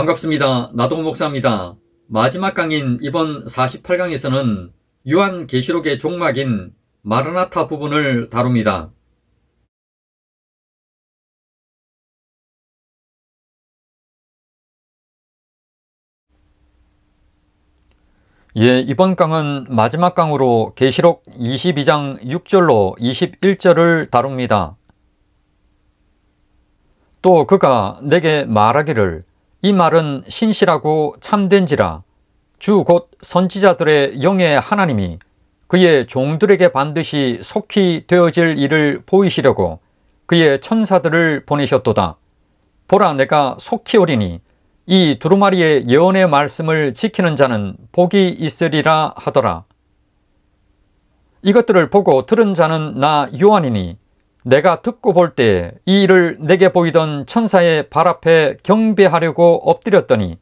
반갑습니다. 나도 목사입니다. 마지막 강인 이번 48강에서는 요한계시록의 종막인 마라나타 부분을 다룹니다. 이번 강은 마지막 강으로 계시록 22장 6절로 21절을 다룹니다. 또 그가 내게 말하기를 이 말은 신실하고 참된지라 주 곧 선지자들의 영의 하나님이 그의 종들에게 반드시 속히 되어질 일을 보이시려고 그의 천사들을 보내셨도다. 보라, 내가 속히 오리니 이 두루마리의 예언의 말씀을 지키는 자는 복이 있으리라 하더라. 이것들을 보고 들은 자는 나 요한이니 내가 듣고 볼 때 이 일을 내게 보이던 천사의 발 앞에 경배하려고 엎드렸더니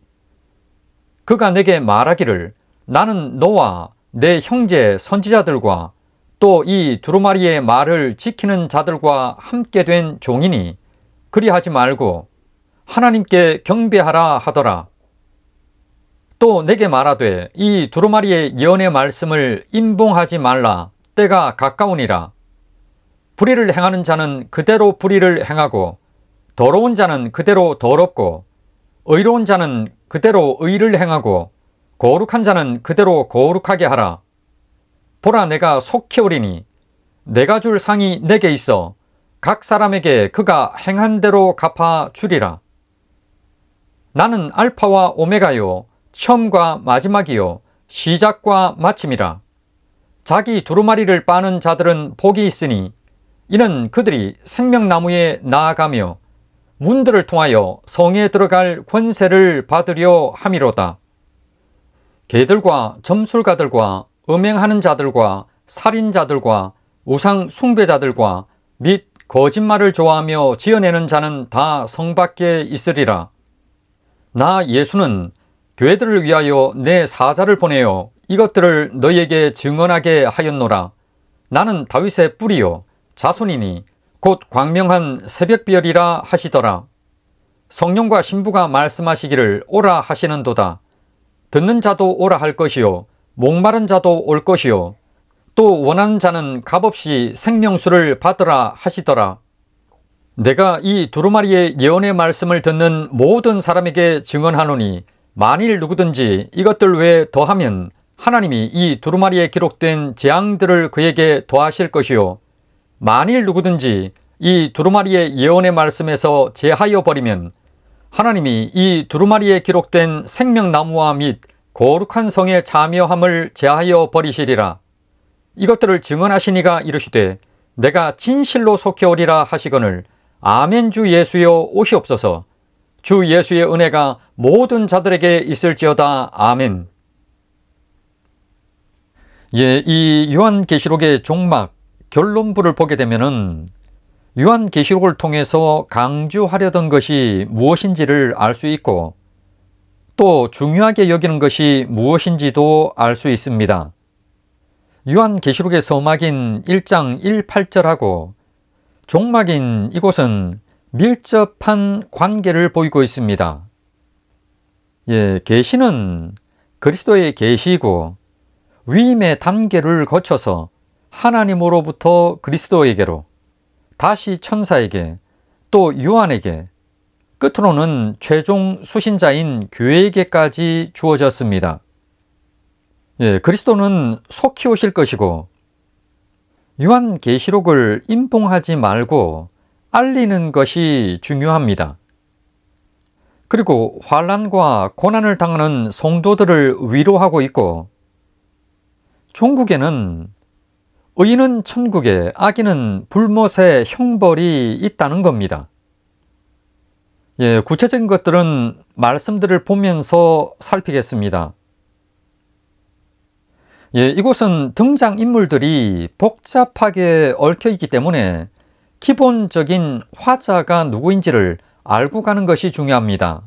그가 내게 말하기를 나는 너와 내 형제 선지자들과 또 이 두루마리의 말을 지키는 자들과 함께 된 종이니 그리하지 말고 하나님께 경배하라 하더라. 또 내게 말하되 이 두루마리의 예언의 말씀을 임봉하지 말라. 때가 가까우니라. 불의를 행하는 자는 그대로 불의를 행하고 더러운 자는 그대로 더럽고 의로운 자는 그대로 의를 행하고 거룩한 자는 그대로 거룩하게 하라. 보라, 내가 속히 오리니 내가 줄 상이 내게 있어 각 사람에게 그가 행한 대로 갚아 주리라. 나는 알파와 오메가요 처음과 마지막이요 시작과 마침이라. 자기 두루마리를 빠는 자들은 복이 있으니 이는 그들이 생명나무에 나아가며 문들을 통하여 성에 들어갈 권세를 받으려 함이로다. 개들과 점술가들과 음행하는 자들과 살인자들과 우상 숭배자들과 및 거짓말을 좋아하며 지어내는 자는 다 성 밖에 있으리라. 나 예수는 교회들을 위하여 내 사자를 보내어 이것들을 너희에게 증언하게 하였노라. 나는 다윗의 뿌리요 자손이니 곧 광명한 새벽별이라 하시더라. 성령과 신부가 말씀하시기를 오라 하시는도다. 듣는 자도 오라 할 것이요 목마른 자도 올 것이요 또 원하는 자는 값없이 생명수를 받으라 하시더라. 내가 이 두루마리의 예언의 말씀을 듣는 모든 사람에게 증언하노니 만일 누구든지 이것들 외에 더하면 하나님이 이 두루마리에 기록된 재앙들을 그에게 더하실 것이요 만일 누구든지 이 두루마리의 예언의 말씀에서 제하여 버리면 하나님이 이 두루마리에 기록된 생명나무와 및 거룩한 성의 자묘함을 제하여 버리시리라. 이것들을 증언하시니가 이르시되 내가 진실로 속히 오리라 하시거늘 아멘. 주 예수여 오시옵소서. 주 예수의 은혜가 모든 자들에게 있을지어다. 아멘. 이 요한계시록의 종막 결론부를 보게 되면은 요한계시록을 통해서 강조하려던 것이 무엇인지를 알 수 있고 또 중요하게 여기는 것이 무엇인지도 알 수 있습니다. 요한계시록의 서막인 1장 1, 8절하고 종막인 이곳은 밀접한 관계를 보이고 있습니다. 계시는 그리스도의 계시이고 위임의 단계를 거쳐서 하나님으로부터 그리스도에게로 다시 천사에게 또 요한에게 끝으로는 최종 수신자인 교회에게까지 주어졌습니다. 그리스도는 속히 오실 것이고 요한계시록을 임봉하지 말고 알리는 것이 중요합니다. 그리고 환난과 고난을 당하는 성도들을 위로하고 있고 종국에는 의인은 천국에 악인은 불못의 형벌이 있다는 겁니다. 구체적인 것들은 말씀들을 보면서 살피겠습니다. 이곳은 등장인물들이 복잡하게 얽혀 있기 때문에 기본적인 화자가 누구인지를 알고 가는 것이 중요합니다.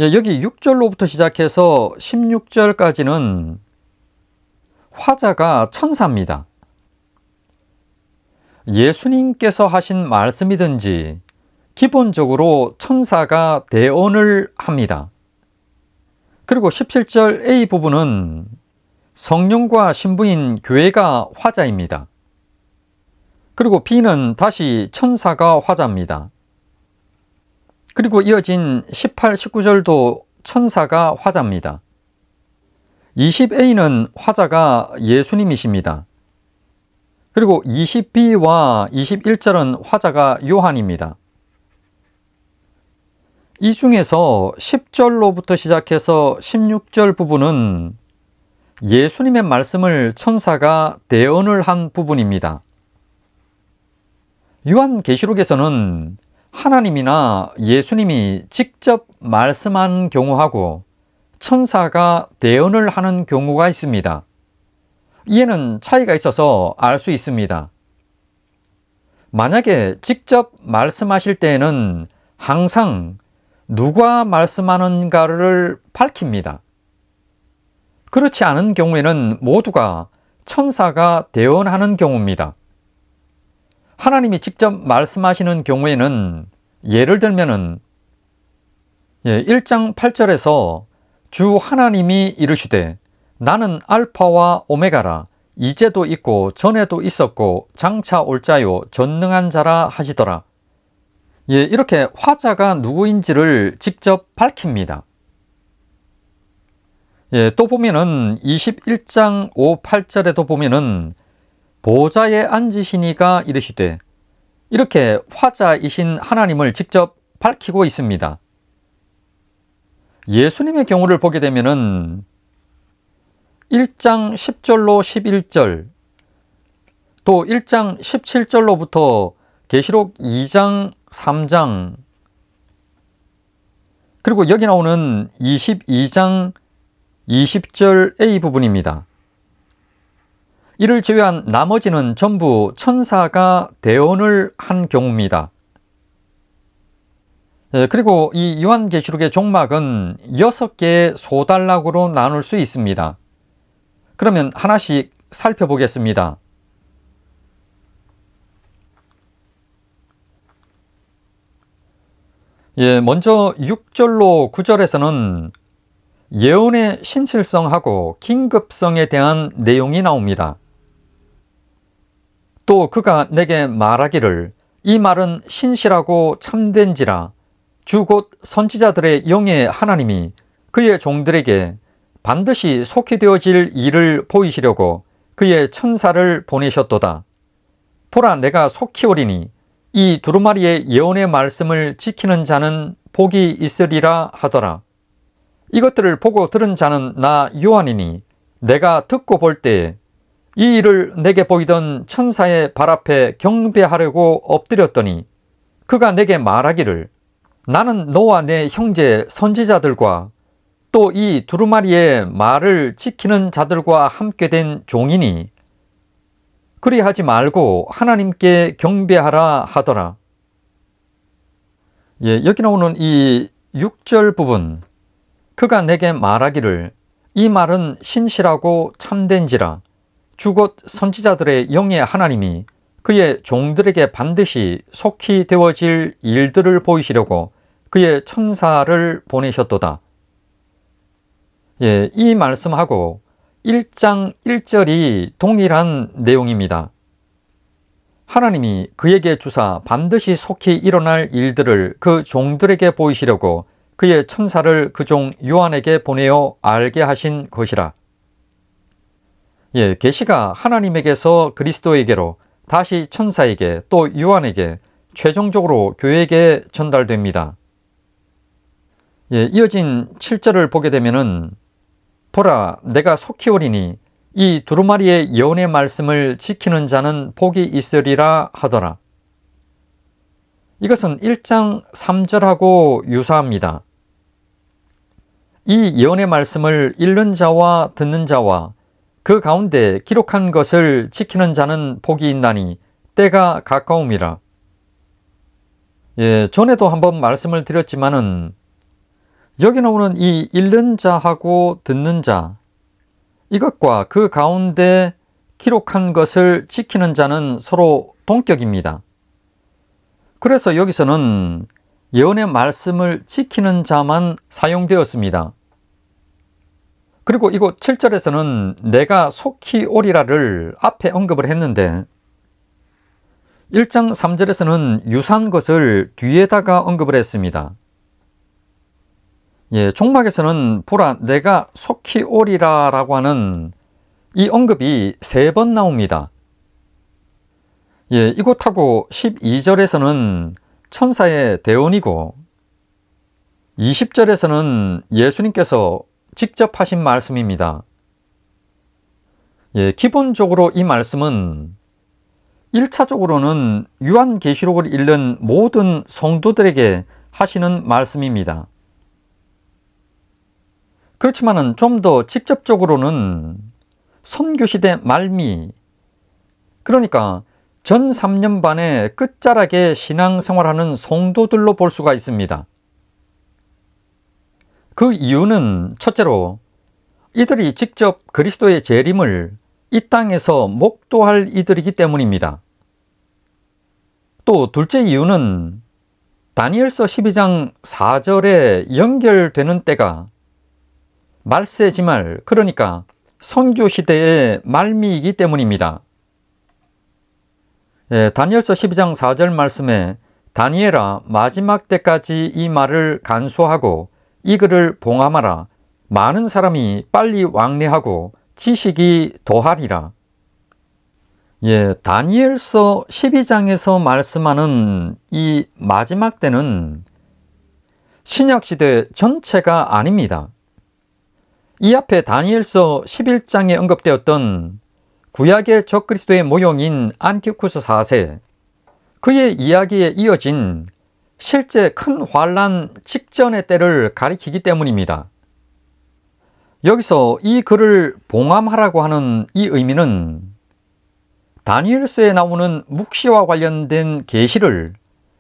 여기 6절로부터 시작해서 16절까지는 화자가 천사입니다. 예수님께서 하신 말씀이든지 기본적으로 천사가 대언을 합니다. 그리고 17절 A 부분은 성령과 신부인 교회가 화자입니다. 그리고 B는 다시 천사가 화자입니다. 그리고 이어진 18, 19절도 천사가 화자입니다. 20A는 화자가 예수님이십니다. 그리고 20B와 21절은 화자가 요한입니다. 이 중에서 10절로부터 시작해서 16절 부분은 예수님의 말씀을 천사가 대언을 한 부분입니다. 요한계시록에서는 하나님이나 예수님이 직접 말씀한 경우하고 천사가 대언을 하는 경우가 있습니다. 이에는 차이가 있어서 알 수 있습니다. 만약에 직접 말씀하실 때에는 항상 누가 말씀하는가를 밝힙니다. 그렇지 않은 경우에는 모두가 천사가 대언하는 경우입니다. 하나님이 직접 말씀하시는 경우에는 예를 들면은 1장 8절에서 주 하나님이 이르시되 나는 알파와 오메가라 이제도 있고 전에도 있었고 장차 올 자요 전능한 자라 하시더라. 이렇게 화자가 누구인지를 직접 밝힙니다. 또 보면은 21장 5, 8절에도 보면은 보좌에 앉으시니가 이르시되 이렇게 화자이신 하나님을 직접 밝히고 있습니다. 예수님의 경우를 보게 되면은 1장 10절로 11절 또 1장 17절로부터 계시록 2장 3장 그리고 여기 나오는 22장 20절 A 부분입니다. 이를 제외한 나머지는 전부 천사가 대언을 한 경우입니다. 그리고 이 요한계시록의 종막은 6개의 소단락으로 나눌 수 있습니다. 그러면 하나씩 살펴보겠습니다. 먼저 6절로 9절에서는 예언의 신실성하고 긴급성에 대한 내용이 나옵니다. 또 그가 내게 말하기를 이 말은 신실하고 참된지라 주 곧 선지자들의 영의 하나님이 그의 종들에게 반드시 속히 되어질 일을 보이시려고 그의 천사를 보내셨도다. 보라 내가 속히 오리니 이 두루마리의 예언의 말씀을 지키는 자는 복이 있으리라 하더라. 이것들을 보고 들은 자는 나 요한이니 내가 듣고 볼 때에 이 일을 내게 보이던 천사의 발 앞에 경배하려고 엎드렸더니 그가 내게 말하기를 나는 너와 내 형제 선지자들과 또 이 두루마리의 말을 지키는 자들과 함께 된 종이니 그리하지 말고 하나님께 경배하라 하더라. 여기 나오는 이 6절 부분 그가 내게 말하기를 이 말은 신실하고 참된지라 주 곧 선지자들의 영의 하나님이 그의 종들에게 반드시 속히 되어질 일들을 보이시려고 그의 천사를 보내셨도다. 이 말씀하고 1장 1절이 동일한 내용입니다. 하나님이 그에게 주사 반드시 속히 일어날 일들을 그 종들에게 보이시려고 그의 천사를 그 종 요한에게 보내어 알게 하신 것이라. 계시가 하나님에게서 그리스도에게로 다시 천사에게 또 요한에게 최종적으로 교회에게 전달됩니다. 이어진 7절을 보게 되면은 보라 내가 속히 오리니 이 두루마리의 예언의 말씀을 지키는 자는 복이 있으리라 하더라. 이것은 1장 3절하고 유사합니다. 이 예언의 말씀을 읽는 자와 듣는 자와 그 가운데 기록한 것을 지키는 자는 복이 있나니 때가 가까움이라. 전에도 한번 말씀을 드렸지만은 여기 나오는 이 읽는 자하고 듣는 자 이것과 그 가운데 기록한 것을 지키는 자는 서로 동격입니다. 그래서 여기서는 예언의 말씀을 지키는 자만 사용되었습니다. 그리고 이곳 7절에서는 내가 속히 오리라를 앞에 언급을 했는데 1장 3절에서는 유사한 것을 뒤에다가 언급을 했습니다. 종막에서는 보라 내가 속히 오리라 라고 하는 이 언급이 3번 나옵니다. 이곳하고 12절에서는 천사의 대언이고 20절에서는 예수님께서 직접 하신 말씀입니다. 기본적으로 이 말씀은 1차적으로는 요한계시록을 읽는 모든 성도들에게 하시는 말씀입니다. 그렇지만 좀 더 직접적으로는 선교시대 말미, 그러니까 전 3년 반의 끝자락에 신앙생활하는 성도들로 볼 수가 있습니다. 그 이유는 첫째로 이들이 직접 그리스도의 재림을 이 땅에서 목도할 이들이기 때문입니다. 또 둘째 이유는 다니엘서 12장 4절에 연결되는 때가 말세지말, 그러니까 선교시대의 말미이기 때문입니다. 다니엘서 12장 4절 말씀에 다니엘아 마지막 때까지 이 말을 간수하고 이 글을 봉함하라. 많은 사람이 빨리 왕래하고 지식이 더하리라. 다니엘서 12장에서 말씀하는 이 마지막 때는 신약시대 전체가 아닙니다. 이 앞에 다니엘서 11장에 언급되었던 구약의 적그리스도의 모형인 안티오쿠스 4세, 그의 이야기에 이어진 실제 큰 환란 직전의 때를 가리키기 때문입니다. 여기서 이 글을 봉함하라고 하는 이 의미는 다니엘서에 나오는 묵시와 관련된 계시를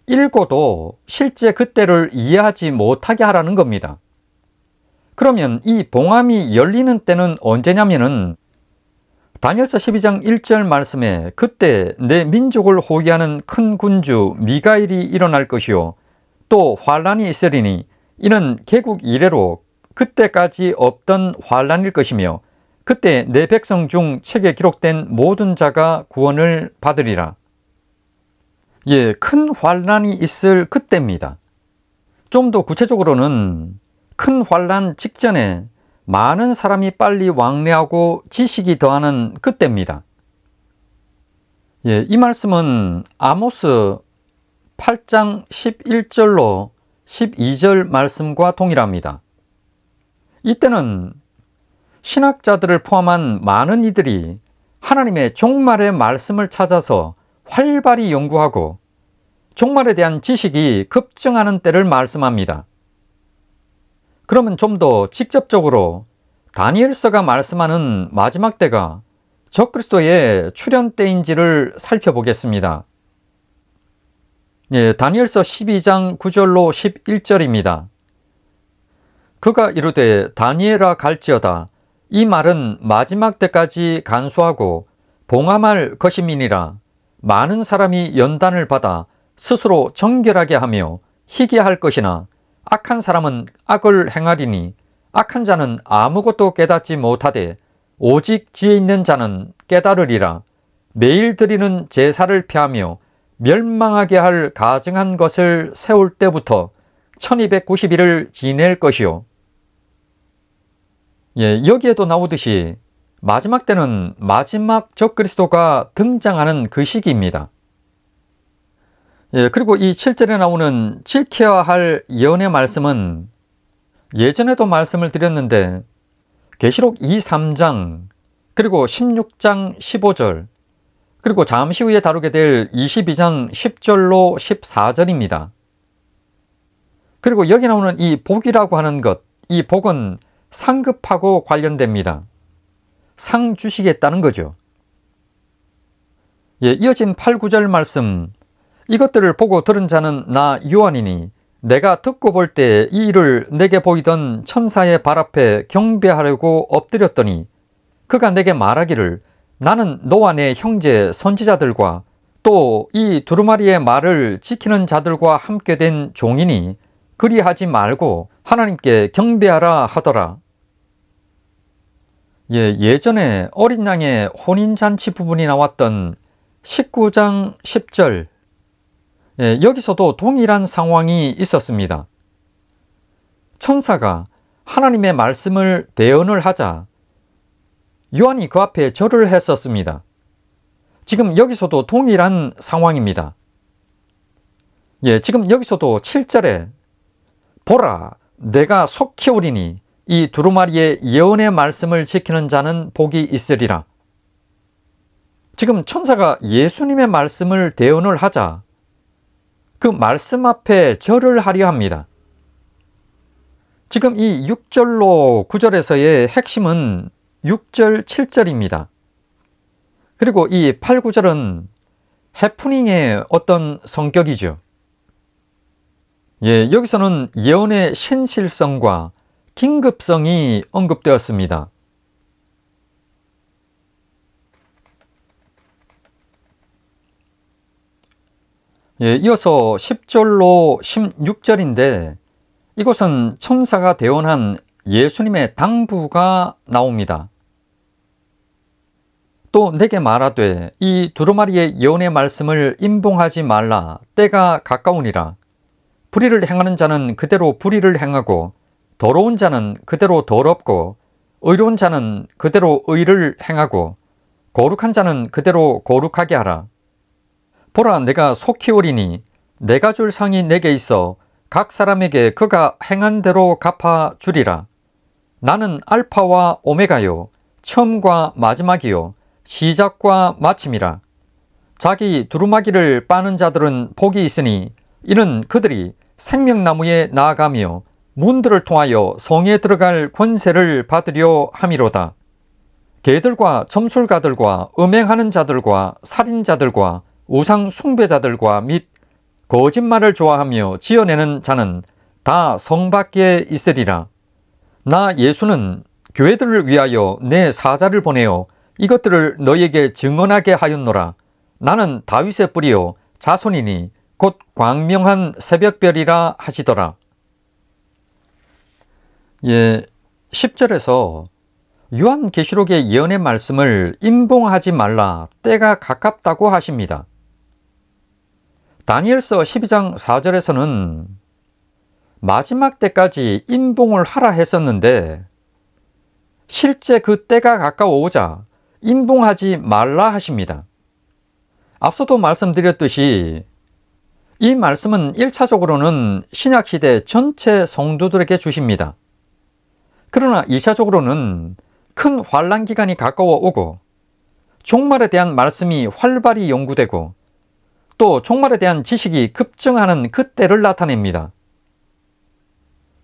읽어도 실제 그때를 이해하지 못하게 하라는 겁니다. 그러면 이 봉함이 열리는 때는 언제냐면은 다니엘서 12장 1절 말씀에 그때 내 민족을 호위하는 큰 군주 미가엘이 일어날 것이요 또 환란이 있으리니 이는 개국 이래로 그때까지 없던 환란일 것이며 그때 내 백성 중 책에 기록된 모든 자가 구원을 받으리라. 큰 환란이 있을 그때입니다. 좀 더 구체적으로는 큰 환란 직전에 많은 사람이 빨리 왕래하고 지식이 더하는 그때입니다. 이 말씀은 아모스 8장 11절로 12절 말씀과 동일합니다. 이때는 신학자들을 포함한 많은 이들이 하나님의 종말의 말씀을 찾아서 활발히 연구하고 종말에 대한 지식이 급증하는 때를 말씀합니다. 그러면 좀 더 직접적으로 다니엘서가 말씀하는 마지막 때가 적그리스도의 출현 때인지를 살펴보겠습니다. 다니엘서 12장 9절로 11절입니다. 그가 이르되 다니엘아 갈지어다. 이 말은 마지막 때까지 간수하고 봉함할 것임이니라. 많은 사람이 연단을 받아 스스로 정결하게 하며 희귀할 것이나 악한 사람은 악을 행하리니 악한 자는 아무것도 깨닫지 못하되 오직 지혜 있는 자는 깨달으리라. 매일 드리는 제사를 피하며 멸망하게 할 가증한 것을 세울 때부터 1290일을 지낼 것이요. 여기에도 나오듯이 마지막 때는 마지막 적그리스도가 등장하는 그 시기입니다. 그리고 이 7절에 나오는 지켜야 할 예언의 말씀은 예전에도 말씀을 드렸는데 계시록 2, 3장 그리고 16장 15절 그리고 잠시 후에 다루게 될 22장 10절로 14절입니다. 그리고 여기 나오는 이 복이라고 하는 것, 이 복은 상급하고 관련됩니다. 상 주시겠다는 거죠. 이어진 8, 9절 말씀, 이것들을 보고 들은 자는 나 요한이니 내가 듣고 볼 때 이 일을 내게 보이던 천사의 발 앞에 경배하려고 엎드렸더니 그가 내게 말하기를 나는 너와 내 형제 선지자들과 또 이 두루마리의 말을 지키는 자들과 함께 된 종이니 그리하지 말고 하나님께 경배하라 하더라. 예전에 어린 양의 혼인잔치 부분이 나왔던 19장 10절, 여기서도 동일한 상황이 있었습니다. 천사가 하나님의 말씀을 대언을 하자 요한이 그 앞에 절을 했었습니다. 지금 여기서도 동일한 상황입니다. 지금 여기서도 7절에 보라, 내가 속히 오리니 이 두루마리의 예언의 말씀을 지키는 자는 복이 있으리라. 지금 천사가 예수님의 말씀을 대언을 하자 그 말씀 앞에 절을 하려 합니다. 지금 이 6절로 9절에서의 핵심은 6절, 7절입니다. 그리고 이 8, 9절은 해프닝의 어떤 성격이죠. 여기서는 예언의 신실성과 긴급성이 언급되었습니다. 이어서 10절로 16절인데 이곳은 천사가 대언한 예수님의 당부가 나옵니다. 또 내게 말하되 이 두루마리의 예언의 말씀을 임봉하지 말라. 때가 가까우니라. 불의를 행하는 자는 그대로 불의를 행하고 더러운 자는 그대로 더럽고 의로운 자는 그대로 의를 행하고 거룩한 자는 그대로 거룩하게 하라. 보라, 내가 속히 오리니 내가 줄 상이 내게 있어 각 사람에게 그가 행한 대로 갚아 주리라. 나는 알파와 오메가요 처음과 마지막이요 시작과 마침이라. 자기 두루마기를 빠는 자들은 복이 있으니 이는 그들이 생명나무에 나아가며 문들을 통하여 성에 들어갈 권세를 받으려 함이로다. 개들과 점술가들과 음행하는 자들과 살인자들과 우상 숭배자들과 및 거짓말을 좋아하며 지어내는 자는 다 성 밖에 있으리라. 나 예수는 교회들을 위하여 내 사자를 보내어 이것들을 너희에게 증언하게 하였노라. 나는 다윗의 뿌리요 자손이니 곧 광명한 새벽별이라 하시더라. 10절에서 요한계시록의 예언의 말씀을 임봉하지 말라. 때가 가깝다고 하십니다. 다니엘서 12장 4절에서는 마지막 때까지 임봉을 하라 했었는데 실제 그 때가 가까워오자 임봉하지 말라 하십니다. 앞서도 말씀드렸듯이 이 말씀은 1차적으로는 신약시대 전체 성도들에게 주십니다. 그러나 2차적으로는 큰 환란 기간이 가까워 오고 종말에 대한 말씀이 활발히 연구되고 또 종말에 대한 지식이 급증하는 그때를 나타냅니다.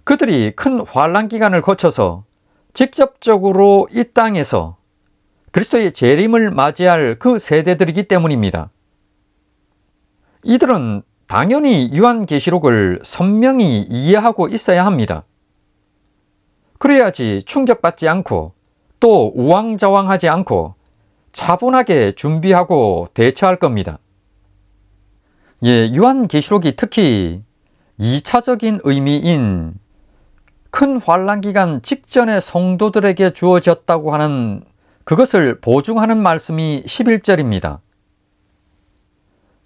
그들이 큰 환란 기간을 거쳐서 직접적으로 이 땅에서 그리스도의 재림을 맞이할 그 세대들이기 때문입니다. 이들은 당연히 요한계시록을 선명히 이해하고 있어야 합니다. 그래야지 충격받지 않고 또 우왕좌왕하지 않고 차분하게 준비하고 대처할 겁니다. 요한계시록이 특히 2차적인 의미인 큰 환란 기간 직전의 성도들에게 주어졌다고 하는 그것을 보증하는 말씀이 11절입니다.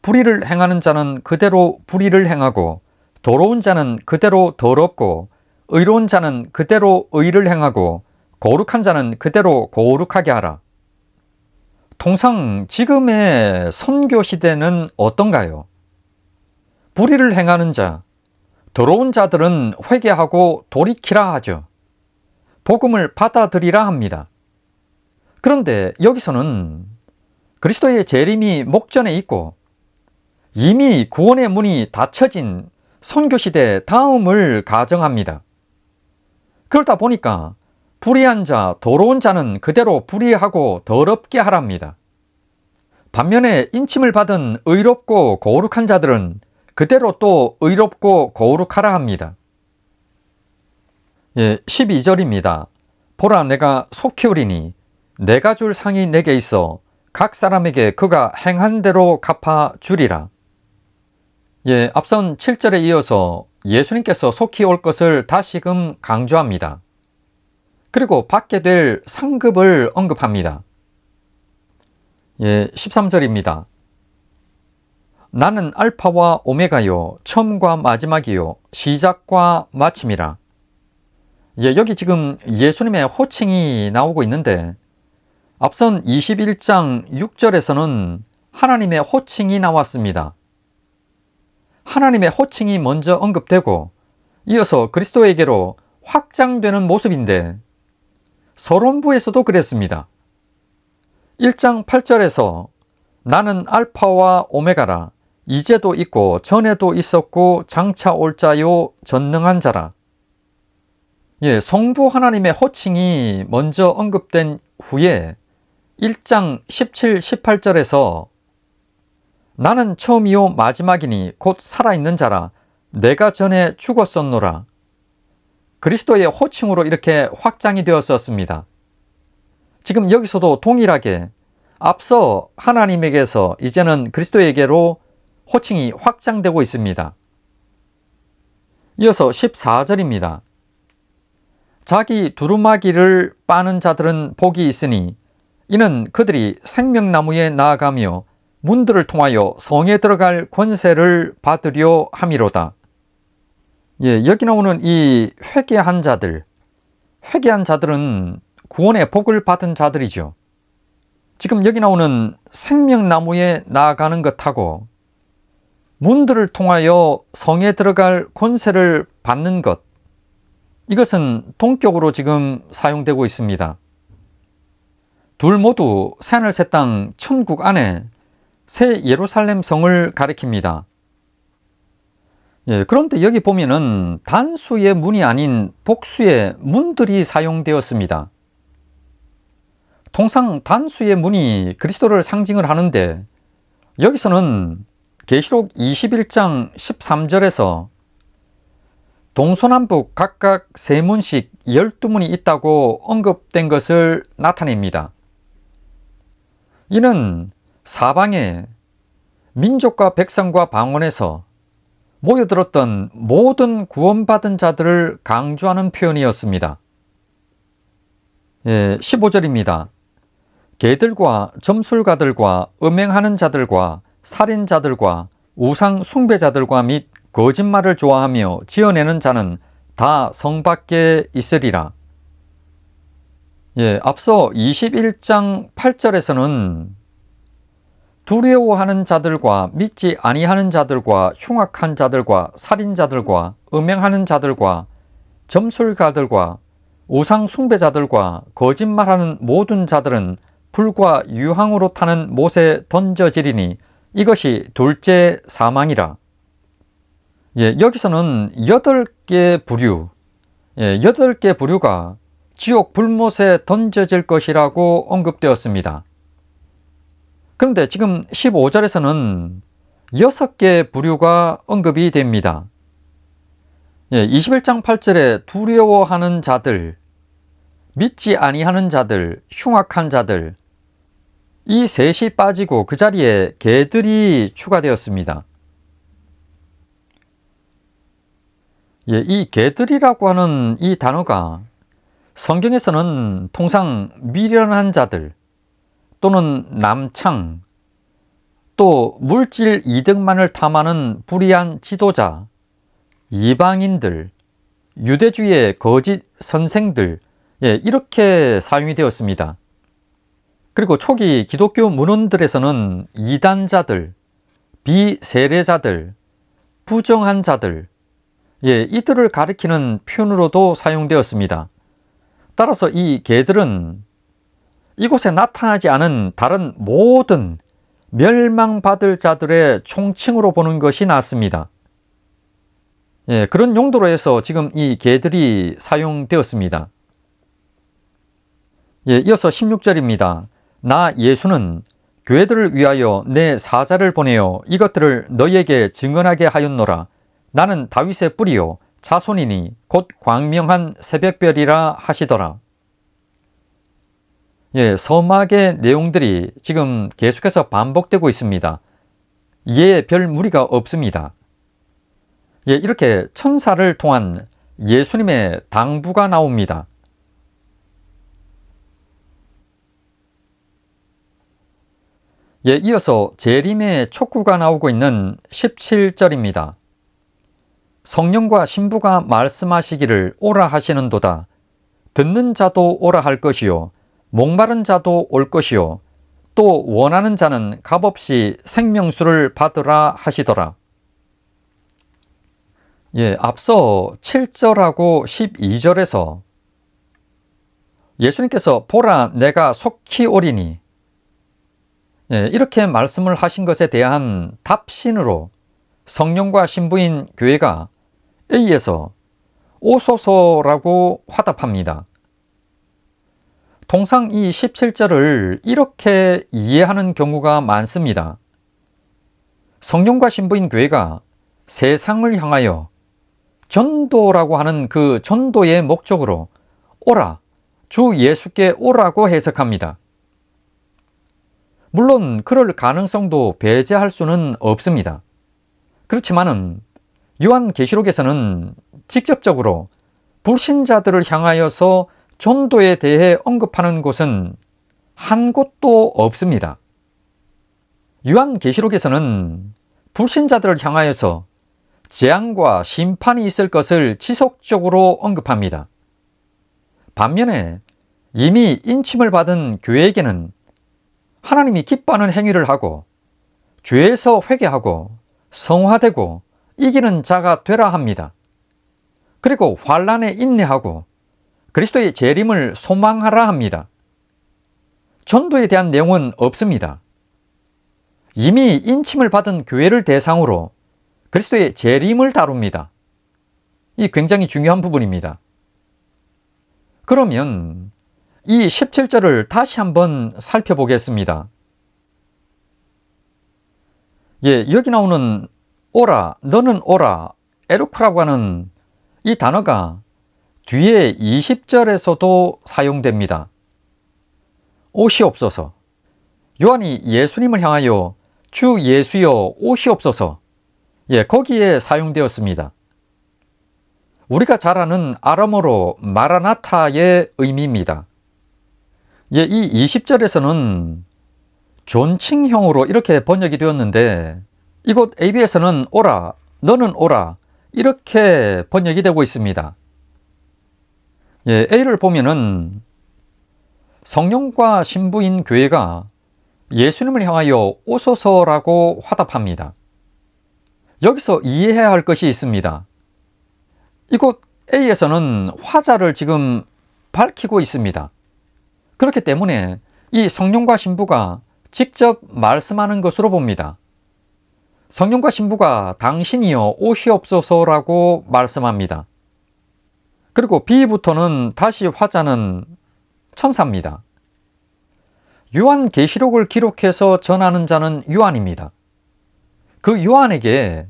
불의를 행하는 자는 그대로 불의를 행하고 더러운 자는 그대로 더럽고 의로운 자는 그대로 의를 행하고 거룩한 자는 그대로 거룩하게 하라. 통상 지금의 선교 시대는 어떤가요? 불의를 행하는 자, 더러운 자들은 회개하고 돌이키라 하죠. 복음을 받아들이라 합니다. 그런데 여기서는 그리스도의 재림이 목전에 있고 이미 구원의 문이 닫혀진 선교시대 다음을 가정합니다. 그러다 보니까 불의한 자, 더러운 자는 그대로 불의하고 더럽게 하랍니다. 반면에 인침을 받은 의롭고 거룩한 자들은 그대로 또 의롭고 거룩하라 합니다. 12절입니다. 보라, 내가 속히 오리니 내가 줄 상이 내게 있어 각 사람에게 그가 행한 대로 갚아 주리라. 앞선 7절에 이어서 예수님께서 속히 올 것을 다시금 강조합니다. 그리고 받게 될 상급을 언급합니다. 13절입니다. 나는 알파와 오메가요, 처음과 마지막이요, 시작과 마침이라. 여기 지금 예수님의 호칭이 나오고 있는데, 앞선 21장 6절에서는 하나님의 호칭이 나왔습니다. 하나님의 호칭이 먼저 언급되고 이어서 그리스도에게로 확장되는 모습인데, 서론부에서도 그랬습니다. 1장 8절에서 나는 알파와 오메가라, 이제도 있고 전에도 있었고 장차 올 자요 전능한 자라. 성부 하나님의 호칭이 먼저 언급된 후에 1장 17, 18절에서 나는 처음이요 마지막이니 곧 살아있는 자라, 내가 전에 죽었었노라. 그리스도의 호칭으로 이렇게 확장이 되었었습니다. 지금 여기서도 동일하게 앞서 하나님에게서 이제는 그리스도에게로 호칭이 확장되고 있습니다. 이어서 14절입니다. 자기 두루마기를 빠는 자들은 복이 있으니 이는 그들이 생명나무에 나아가며 문들을 통하여 성에 들어갈 권세를 받으려 함이로다. 여기 나오는 이 회개한 자들은 구원의 복을 받은 자들이죠. 지금 여기 나오는 생명나무에 나아가는 것하고 문들을 통하여 성에 들어갈 권세를 받는 것, 이것은 동격으로 지금 사용되고 있습니다. 둘 모두 새하늘 새 땅 천국 안에 새 예루살렘 성을 가리킵니다. 그런데 여기 보면은 단수의 문이 아닌 복수의 문들이 사용되었습니다. 통상 단수의 문이 그리스도를 상징을 하는데, 여기서는 계시록 21장 13절에서 동서남북 각각 세 문씩 12문이 있다고 언급된 것을 나타냅니다. 이는 사방에 민족과 백성과 방언에서 모여들었던 모든 구원받은 자들을 강조하는 표현이었습니다. 15절입니다. 개들과 점술가들과 음행하는 자들과 살인자들과 우상 숭배자들과 및 거짓말을 좋아하며 지어내는 자는 다 성 밖에 있으리라. 앞서 21장 8절에서는 두려워하는 자들과 믿지 아니하는 자들과 흉악한 자들과 살인자들과 음행하는 자들과 점술가들과 우상 숭배자들과 거짓말하는 모든 자들은 불과 유황으로 타는 못에 던져지리니 이것이 둘째 사망이라. 여기서는 8개 부류, 8개 부류가 지옥 불못에 던져질 것이라고 언급되었습니다. 그런데 지금 15절에서는 6개 부류가 언급이 됩니다. 21장 8절에 두려워하는 자들, 믿지 아니하는 자들, 흉악한 자들, 이 셋이 빠지고 그 자리에 개들이 추가되었습니다. 이 개들이라고 하는 이 단어가 성경에서는 통상 미련한 자들 또는 남창, 또 물질 이득만을 탐하는 불의한 지도자, 이방인들, 유대주의의 거짓 선생들, 이렇게 사용이 되었습니다. 그리고 초기 기독교 문헌들에서는 이단자들, 비세례자들, 부정한 자들, 이들을 가리키는 표현으로도 사용되었습니다. 따라서 이 개들은 이곳에 나타나지 않은 다른 모든 멸망받을 자들의 총칭으로 보는 것이 낫습니다. 그런 용도로 해서 지금 이 개들이 사용되었습니다. 이어서 16절입니다. 나 예수는 교회들을 위하여 내 사자를 보내어 이것들을 너희에게 증언하게 하였노라. 나는 다윗의 뿌리요 자손이니 곧 광명한 새벽별이라 하시더라. 서막의 내용들이 지금 계속해서 반복되고 있습니다. 이에 별 무리가 없습니다. 이렇게 천사를 통한 예수님의 당부가 나옵니다. 이어서 재림의 촉구가 나오고 있는 17절입니다. 성령과 신부가 말씀하시기를 오라 하시는도다. 듣는 자도 오라 할 것이요 목마른 자도 올 것이요 또 원하는 자는 값없이 생명수를 받으라 하시더라. 앞서 7절하고 12절에서 예수님께서 보라 내가 속히 오리니 이렇게 말씀을 하신 것에 대한 답신으로 성령과 신부인 교회가 A에서 오소서라고 화답합니다. 통상 이 17절을 이렇게 이해하는 경우가 많습니다. 성령과 신부인 교회가 세상을 향하여 전도라고 하는 그 전도의 목적으로 오라, 주 예수께 오라고 해석합니다. 물론 그럴 가능성도 배제할 수는 없습니다. 그렇지만은 요한계시록에서는 직접적으로 불신자들을 향하여서 전도에 대해 언급하는 곳은 한 곳도 없습니다. 요한계시록에서는 불신자들을 향하여서 재앙과 심판이 있을 것을 지속적으로 언급합니다. 반면에 이미 인침을 받은 교회에게는 하나님이 기뻐하는 행위를 하고 죄에서 회개하고 성화되고 이기는 자가 되라 합니다. 그리고 환난에 인내하고 그리스도의 재림을 소망하라 합니다. 전도에 대한 내용은 없습니다. 이미 인침을 받은 교회를 대상으로 그리스도의 재림을 다룹니다. 이 굉장히 중요한 부분입니다. 그러면 이 17절을 다시 한번 살펴보겠습니다. 여기 나오는 오라, 너는 오라, 에루크라고 하는 이 단어가 뒤에 20절에서도 사용됩니다. 오시옵소서. 요한이 예수님을 향하여 주 예수여 오시옵소서. 거기에 사용되었습니다. 우리가 잘 아는 아람어로 마라나타의 의미입니다. 이 20절에서는 존칭형으로 이렇게 번역이 되었는데 이곳 AB에서는 오라, 너는 오라 이렇게 번역이 되고 있습니다. A를 보면은 성령과 신부인 교회가 예수님을 향하여 오소서라고 화답합니다. 여기서 이해해야 할 것이 있습니다. 이곳 A에서는 화자를 지금 밝히고 있습니다. 그렇기 때문에 이 성령과 신부가 직접 말씀하는 것으로 봅니다. 성령과 신부가 당신이여 오시옵소서라고 말씀합니다. 그리고 B부터는 다시 화자는 천사입니다. 요한계시록을 기록해서 전하는 자는 요한입니다. 그 요한에게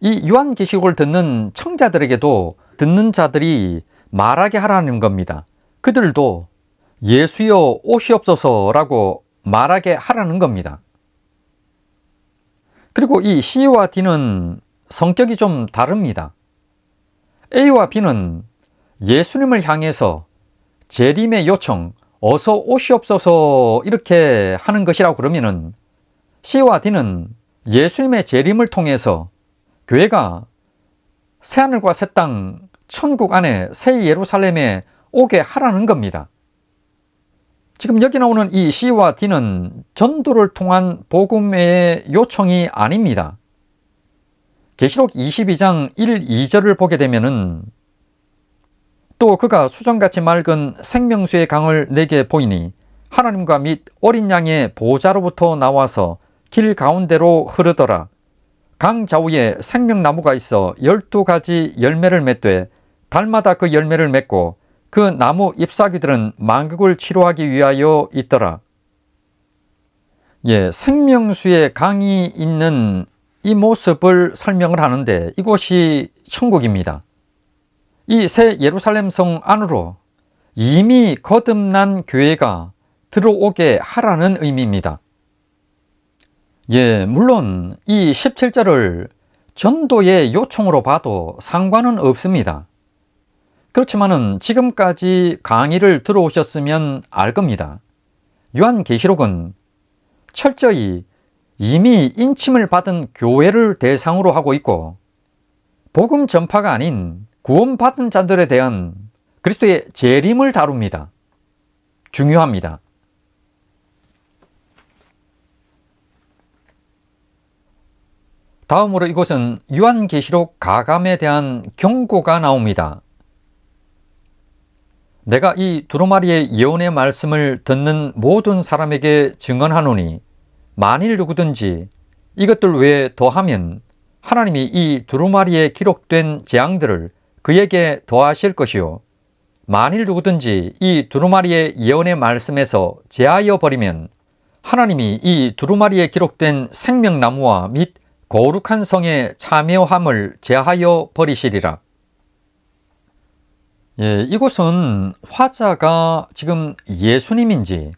이 요한계시록을 듣는 청자들에게도 듣는 자들이 말하게 하라는 겁니다. 그들도 예수여 오시옵소서라고 말하게 하라는 겁니다. 그리고 이 C와 D는 성격이 좀 다릅니다. A와 B는 예수님을 향해서 재림의 요청, 어서 오시옵소서 이렇게 하는 것이라고 그러면은 C와 D는 예수님의 재림을 통해서 교회가 새하늘과 새 땅, 천국 안에 새 예루살렘에 오게 하라는 겁니다. 지금 여기 나오는 이 C와 D는 전도를 통한 복음의 요청이 아닙니다. 계시록 22장 1, 2절을 보게 되면은 또 그가 수정같이 맑은 생명수의 강을 내게 보이니 하나님과 및 어린 양의 보좌로부터 나와서 길 가운데로 흐르더라. 강 좌우에 생명나무가 있어 12가지 열매를 맺되 달마다 그 열매를 맺고 그 나무 잎사귀들은 만국을 치료하기 위하여 있더라. 생명수의 강이 있는 이 모습을 설명을 하는데 이곳이 천국입니다. 이 새 예루살렘 성 안으로 이미 거듭난 교회가 들어오게 하라는 의미입니다. 물론 이 17절을 전도의 요청으로 봐도 상관은 없습니다. 그렇지만은 지금까지 강의를 들어오셨으면 알 겁니다. 요한계시록은 철저히 이미 인침을 받은 교회를 대상으로 하고 있고, 복음 전파가 아닌 구원받은 자들에 대한 그리스도의 재림을 다룹니다. 중요합니다. 다음으로 이곳은 요한계시록 가감에 대한 경고가 나옵니다. 내가 이 두루마리의 예언의 말씀을 듣는 모든 사람에게 증언하노니 만일 누구든지 이것들 외에 더하면 하나님이 이 두루마리에 기록된 재앙들을 그에게 더하실 것이요, 만일 누구든지 이 두루마리의 예언의 말씀에서 제하여 버리면 하나님이 이 두루마리에 기록된 생명나무와 및 거룩한 성의 참여함을 제하여 버리시리라. 이곳은 화자가 지금 예수님인지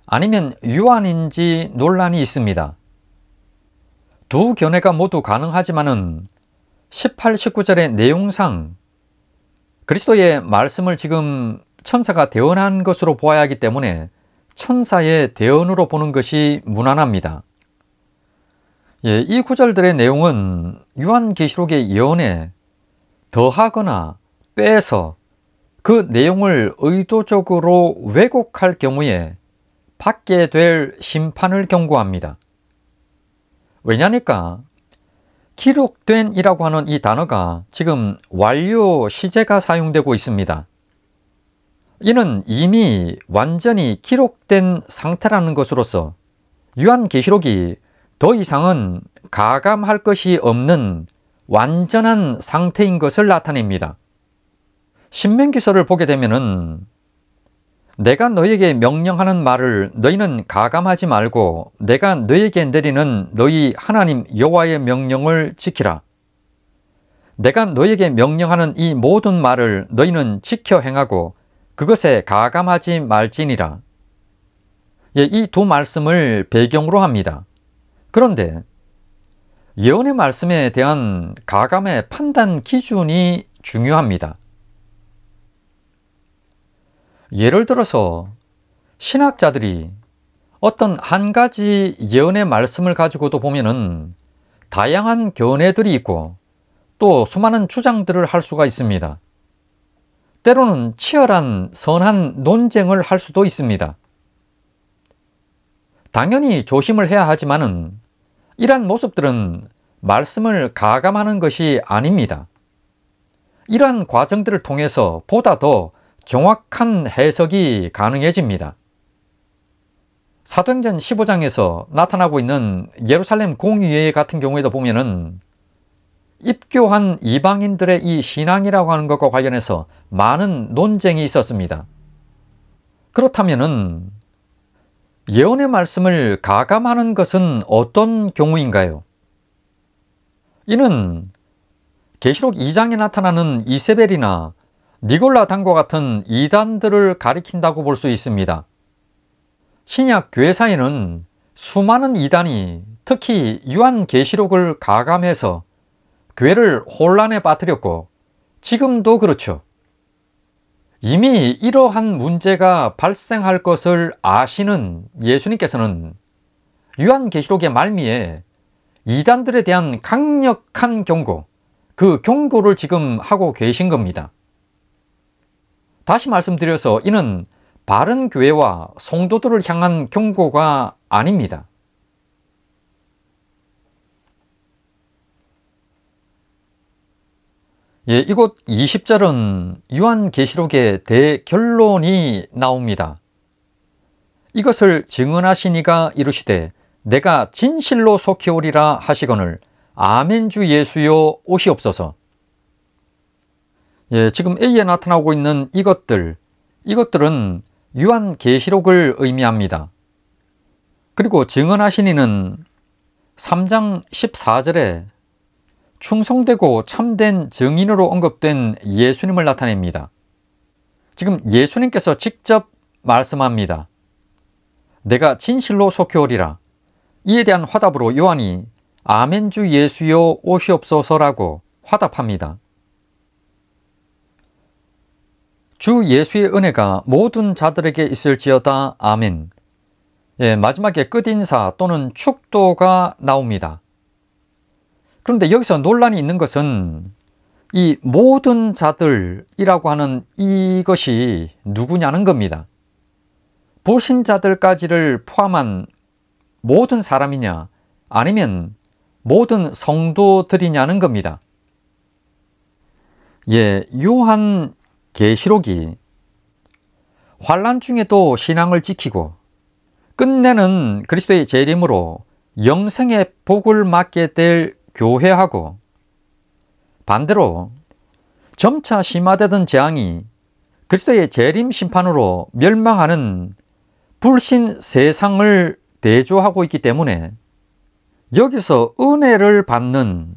아니면 요한인지 논란이 있습니다. 두 견해가 모두 가능하지만은 18, 19절의 내용상 그리스도의 말씀을 지금 천사가 대언한 것으로 보아야 하기 때문에 천사의 대언으로 보는 것이 무난합니다. 이 구절들의 내용은 요한계시록의 예언에 더하거나 빼서 그 내용을 의도적으로 왜곡할 경우에 받게 될 심판을 경고합니다. 왜냐니까 기록된 이라고 하는 이 단어가 지금 완료 시제가 사용되고 있습니다. 이는 이미 완전히 기록된 상태라는 것으로서 요한계시록이 더 이상은 가감할 것이 없는 완전한 상태인 것을 나타냅니다. 신명기서를 보게 되면은 내가 너에게 명령하는 말을 너희는 가감하지 말고 내가 너에게 내리는 너희 하나님 여호와의 명령을 지키라. 내가 너에게 명령하는 이 모든 말을 너희는 지켜 행하고 그것에 가감하지 말지니라. 이 두 말씀을 배경으로 합니다. 그런데 예언의 말씀에 대한 가감의 판단 기준이 중요합니다. 예를 들어서 신학자들이 어떤 한 가지 예언의 말씀을 가지고도 보면은 다양한 견해들이 있고 또 수많은 주장들을 할 수가 있습니다. 때로는 치열한 선한 논쟁을 할 수도 있습니다. 당연히 조심을 해야 하지만은 이러한 모습들은 말씀을 가감하는 것이 아닙니다. 이러한 과정들을 통해서 보다 더 정확한 해석이 가능해집니다. 사도행전 15장에서 나타나고 있는 예루살렘 공의회 같은 경우에도 보면은 입교한 이방인들의 이 신앙이라고 하는 것과 관련해서 많은 논쟁이 있었습니다. 그렇다면은 예언의 말씀을 가감하는 것은 어떤 경우인가요? 이는 계시록 2장에 나타나는 이세벨이나 니골라당과 같은 이단들을 가리킨다고 볼 수 있습니다. 신약 교회사에는 수많은 이단이 특히 요한계시록을 가감해서 교회를 혼란에 빠뜨렸고 지금도 그렇죠. 이미 이러한 문제가 발생할 것을 아시는 예수님께서는 요한계시록의 말미에 이단들에 대한 강력한 경고, 그 경고를 지금 하고 계신 겁니다. 다시 말씀드려서 이는 바른 교회와 성도들을 향한 경고가 아닙니다. 이곳 20절은 요한계시록의 대결론이 나옵니다. 이것을 증언하시니가 이르시되 내가 진실로 속히 오리라 하시거늘 아멘 주 예수여 오시옵소서. 지금 A에 나타나고 있는 이것들은 요한계시록을 의미합니다. 그리고 증언하시니는 3장 14절에 충성되고 참된 증인으로 언급된 예수님을 나타냅니다. 지금 예수님께서 직접 말씀합니다. 내가 진실로 속히 오리라. 이에 대한 화답으로 요한이 아멘 주 예수여 오시옵소서라고 화답합니다. 주 예수의 은혜가 모든 자들에게 있을지어다. 아멘. 마지막에 끝인사 또는 축도가 나옵니다. 그런데 여기서 논란이 있는 것은 이 모든 자들이라고 하는 이것이 누구냐는 겁니다. 불신자들까지를 포함한 모든 사람이냐 아니면 모든 성도들이냐는 겁니다. 요한 계시록이 환난 중에도 신앙을 지키고 끝내는 그리스도의 재림으로 영생의 복을 맞게 될 교회하고 반대로 점차 심화되던 재앙이 그리스도의 재림 심판으로 멸망하는 불신 세상을 대조하고 있기 때문에 여기서 은혜를 받는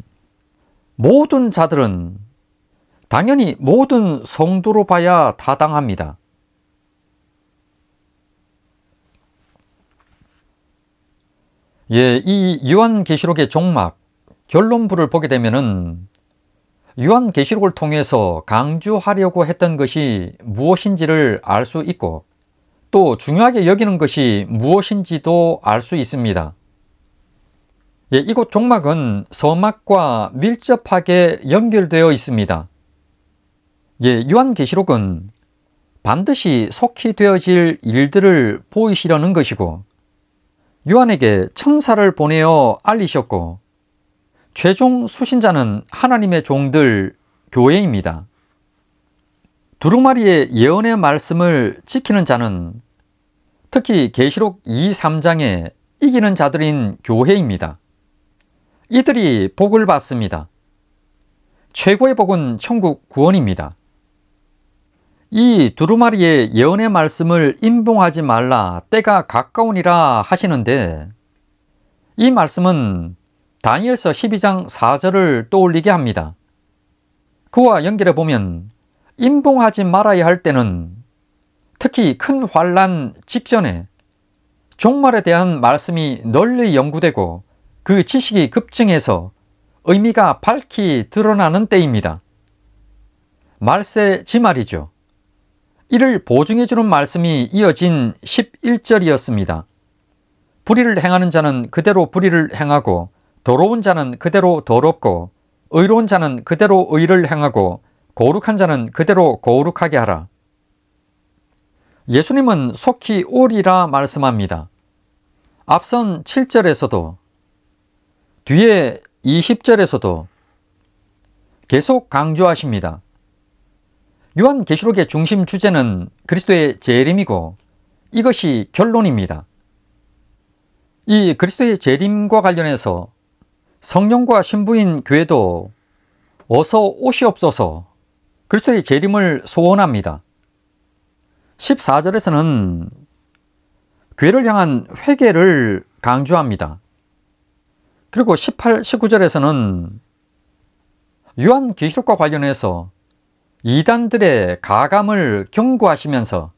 모든 자들은 당연히 모든 성도로 봐야 타당합니다. 이 요한계시록의 종막 결론부를 보게 되면은 요한계시록을 통해서 강조하려고 했던 것이 무엇인지를 알 수 있고 또 중요하게 여기는 것이 무엇인지도 알 수 있습니다. 이곳 종막은 서막과 밀접하게 연결되어 있습니다. 요한계시록은 반드시 속히 되어질 일들을 보이시려는 것이고 요한에게 천사를 보내어 알리셨고 최종 수신자는 하나님의 종들 교회입니다. 두루마리의 예언의 말씀을 지키는 자는 특히 계시록 2, 3장에 이기는 자들인 교회입니다. 이들이 복을 받습니다. 최고의 복은 천국 구원입니다. 이 두루마리의 예언의 말씀을 임봉하지 말라 때가 가까우니라 하시는데 이 말씀은 다니엘서 12장 4절을 떠올리게 합니다. 그와 연결해 보면 임봉하지 말아야 할 때는 특히 큰 환난 직전에 종말에 대한 말씀이 널리 연구되고 그 지식이 급증해서 의미가 밝히 드러나는 때입니다. 말세 지말이죠. 이를 보증해주는 말씀이 이어진 11절이었습니다. 불의를 행하는 자는 그대로 불의를 행하고 더러운 자는 그대로 더럽고 의로운 자는 그대로 의를 행하고 거룩한 자는 그대로 거룩하게 하라. 예수님은 속히 오리라 말씀합니다. 앞선 7절에서도 뒤에 20절에서도 계속 강조하십니다. 요한계시록의 중심 주제는 그리스도의 재림이고 이것이 결론입니다. 이 그리스도의 재림과 관련해서 성령과 신부인 교회도 어서 오시옵소서 그리스도의 재림을 소원합니다. 14절에서는 교회를 향한 회개를 강조합니다. 그리고 18, 19절에서는 요한계시록과 관련해서 이단들의 가감을 경고하시면서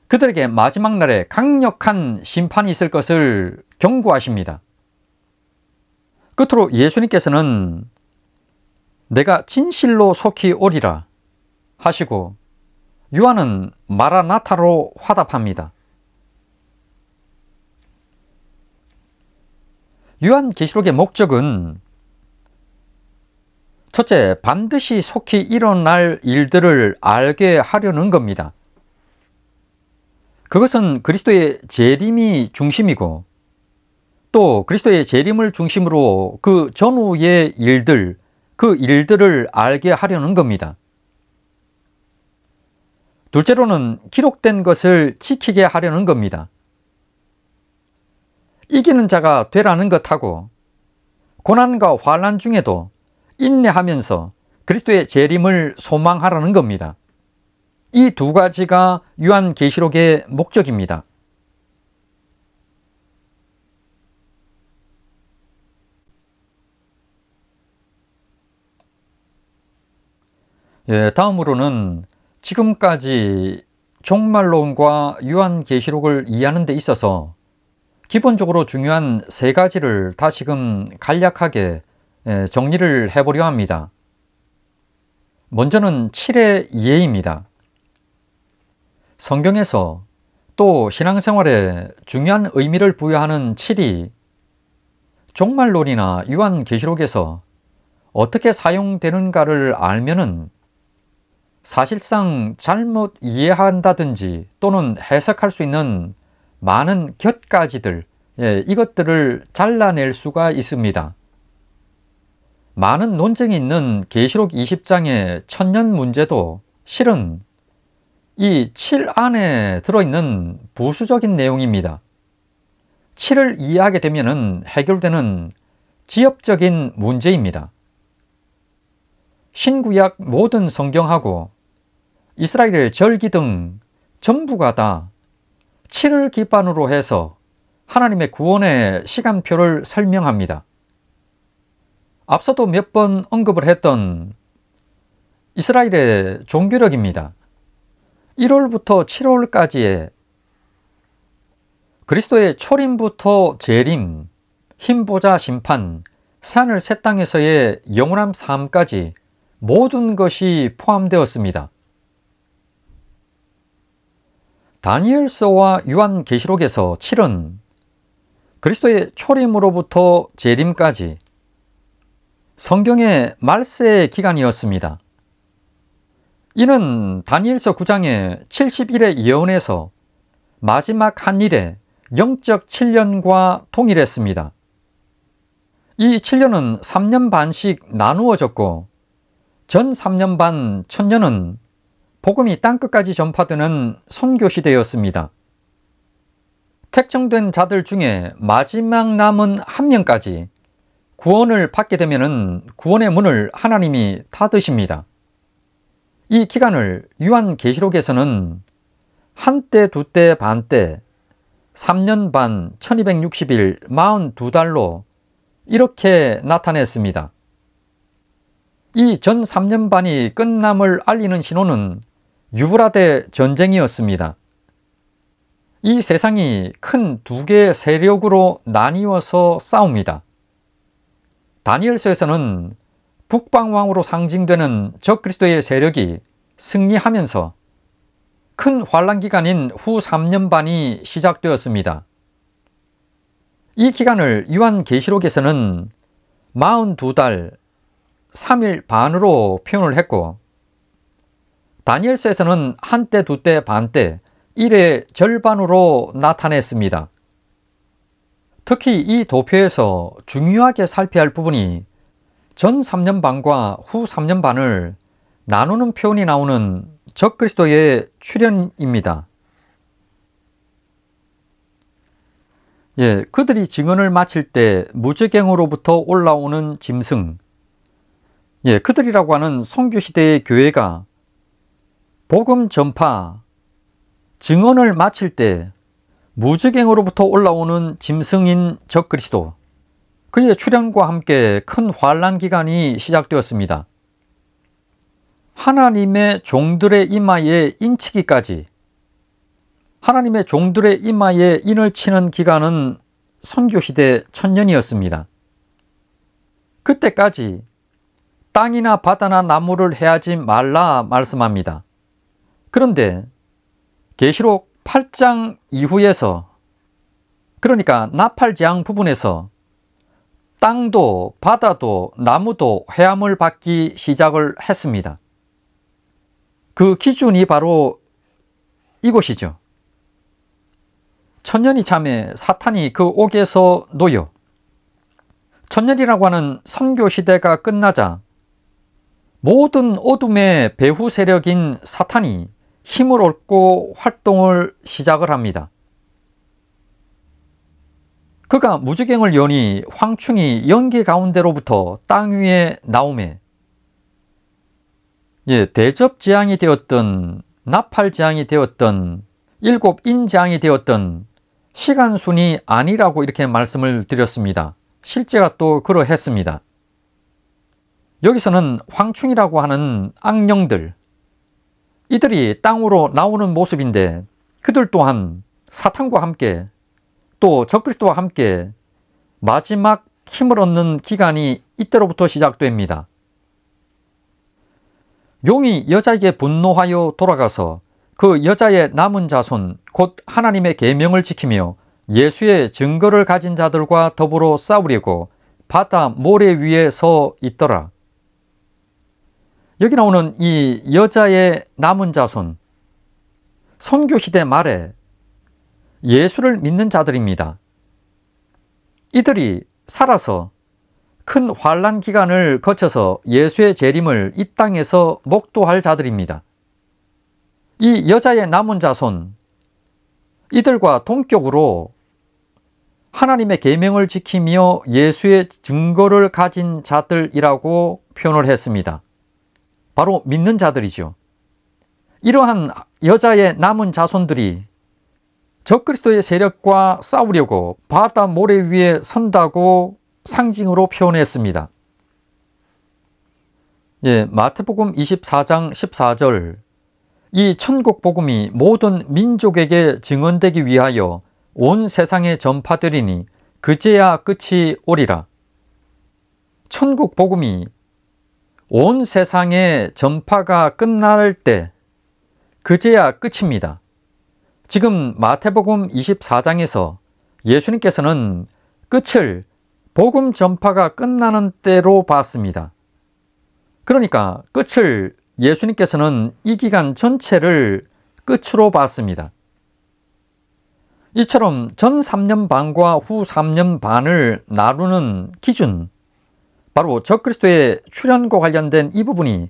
그들에게 마지막 날에 강력한 심판이 있을 것을 경고하십니다. 끝으로 예수님께서는 내가 진실로 속히 오리라 하시고 요한은 마라나타로 화답합니다. 요한계시록의 목적은 첫째, 반드시 속히 일어날 일들을 알게 하려는 겁니다. 그것은 그리스도의 재림이 중심이고 또 그리스도의 재림을 중심으로 그 전후의 일들, 그 일들을 알게 하려는 겁니다. 둘째로는 기록된 것을 지키게 하려는 겁니다. 이기는 자가 되라는 것하고 고난과 환난 중에도 인내하면서 그리스도의 재림을 소망하라는 겁니다. 이 두 가지가 요한계시록의 목적입니다. 다음으로는 지금까지 종말론과 요한계시록을 이해하는 데 있어서 기본적으로 중요한 세 가지를 다시금 간략하게 정리를 해보려 합니다. 먼저는 7의 이해입니다. 성경에서 또 신앙생활에 중요한 의미를 부여하는 7이 종말론이나 요한계시록에서 어떻게 사용되는가를 알면은 사실상 잘못 이해한다든지 또는 해석할 수 있는 많은 곁가지들, 이것들을 잘라낼 수가 있습니다. 많은 논쟁이 있는 계시록 20장의 천년 문제도 실은 이 7 안에 들어있는 부수적인 내용입니다. 7을 이해하게 되면 해결되는 지엽적인 문제입니다. 신구약 모든 성경하고 이스라엘의 절기 등 전부가 다 7을 기반으로 해서 하나님의 구원의 시간표를 설명합니다. 앞서도 몇 번 언급을 했던 이스라엘의 종교력입니다. 1월부터 7월까지의 그리스도의 초림부터 재림, 흰보자 심판, 산을 새 땅에서의 영원한 삶까지 모든 것이 포함되었습니다. 다니엘서와 요한계시록에서 7은 그리스도의 초림으로부터 재림까지 성경의 말세의 기간이었습니다. 이는 다니엘서 9장의 70일의 예언에서 마지막 한 일의 영적 7년과 동일했습니다. 이 7년은 3년 반씩 나누어졌고 전 3년 반 1000년은 복음이 땅끝까지 전파되는 선교 시대였습니다. 택정된 자들 중에 마지막 남은 한 명까지 구원을 받게 되면 구원의 문을 하나님이 닫으십니다. 이 기간을 요한계시록에서는 한때, 두때, 반때, 3년 반, 1260일, 42달로 이렇게 나타냈습니다. 이 전 3년 반이 끝남을 알리는 신호는 유브라데 전쟁이었습니다. 이 세상이 큰 두 개의 세력으로 나뉘어서 싸웁니다. 다니엘서에서는 북방왕으로 상징되는 적그리스도의 세력이 승리하면서 큰 환란 기간인 후 3년 반이 시작되었습니다. 이 기간을 요한계시록에서는 42달 3일 반으로 표현을 했고 다니엘서에서는 한때, 두때, 반때, 1의 절반으로 나타냈습니다. 특히 이 도표에서 중요하게 살펴야 할 부분이 전 3년 반과 후 3년 반을 나누는 표현이 나오는 적그리스도의 출현입니다. 그들이 증언을 마칠 때 무저갱으로부터 올라오는 짐승, 그들이라고 하는 선교시대의 교회가 복음 전파, 증언을 마칠 때 무저갱으로부터 올라오는 짐승인 적그리스도, 그의 출현과 함께 큰 환란 기간이 시작되었습니다. 하나님의 종들의 이마에 인치기까지, 하나님의 종들의 이마에 인을 치는 기간은 선교시대 1000년이었습니다. 그때까지 땅이나 바다나 나무를 해하지 말라 말씀합니다. 그런데 계시록 8장 이후에서, 그러니까 나팔재앙 부분에서 땅도 바다도 나무도 해함을 받기 시작을 했습니다. 그 기준이 바로 이곳이죠. 1000년이 참에 사탄이 그 옥에서 놓여 1000년이라고 하는 선교시대가 끝나자 모든 어둠의 배후 세력인 사탄이 힘을 얻고 활동을 시작을 합니다. 그가 무저갱을 여니 황충이 연기 가운데로부터 땅 위에 나오매 대접재앙이 되었던, 나팔재앙이 되었던, 7인재앙이 되었던 시간순이 아니라고 이렇게 말씀을 드렸습니다. 실제가 또 그러했습니다. 여기서는 황충이라고 하는 악령들, 이들이 땅으로 나오는 모습인데 그들 또한 사탄과 함께 또 적그리스도와 함께 마지막 힘을 얻는 기간이 이때로부터 시작됩니다. 용이 여자에게 분노하여 돌아가서 그 여자의 남은 자손 곧 하나님의 계명을 지키며 예수의 증거를 가진 자들과 더불어 싸우려고 바다 모래 위에 서 있더라. 여기 나오는 이 여자의 남은 자손, 선교시대 말에 예수를 믿는 자들입니다. 이들이 살아서 큰 환난 기간을 거쳐서 예수의 재림을 이 땅에서 목도할 자들입니다. 이 여자의 남은 자손, 이들과 동격으로 하나님의 계명을 지키며 예수의 증거를 가진 자들이라고 표현을 했습니다. 바로 믿는 자들이죠. 이러한 여자의 남은 자손들이 적그리스도의 세력과 싸우려고 바다 모래 위에 선다고 상징으로 표현했습니다. 마태복음 24장 14절, 이 천국 복음이 모든 민족에게 증언되기 위하여 온 세상에 전파되리니 그제야 끝이 오리라. 천국 복음이 온 세상에 전파가 끝날 때 그제야 끝입니다. 지금 마태복음 24장에서 예수님께서는 끝을 복음 전파가 끝나는 때로 봤습니다. 그러니까 끝을 예수님께서는 이 기간 전체를 끝으로 봤습니다. 이처럼 전 3년 반과 후 3년 반을 나누는 기준, 바로 적그리스도의 출현과 관련된 이 부분이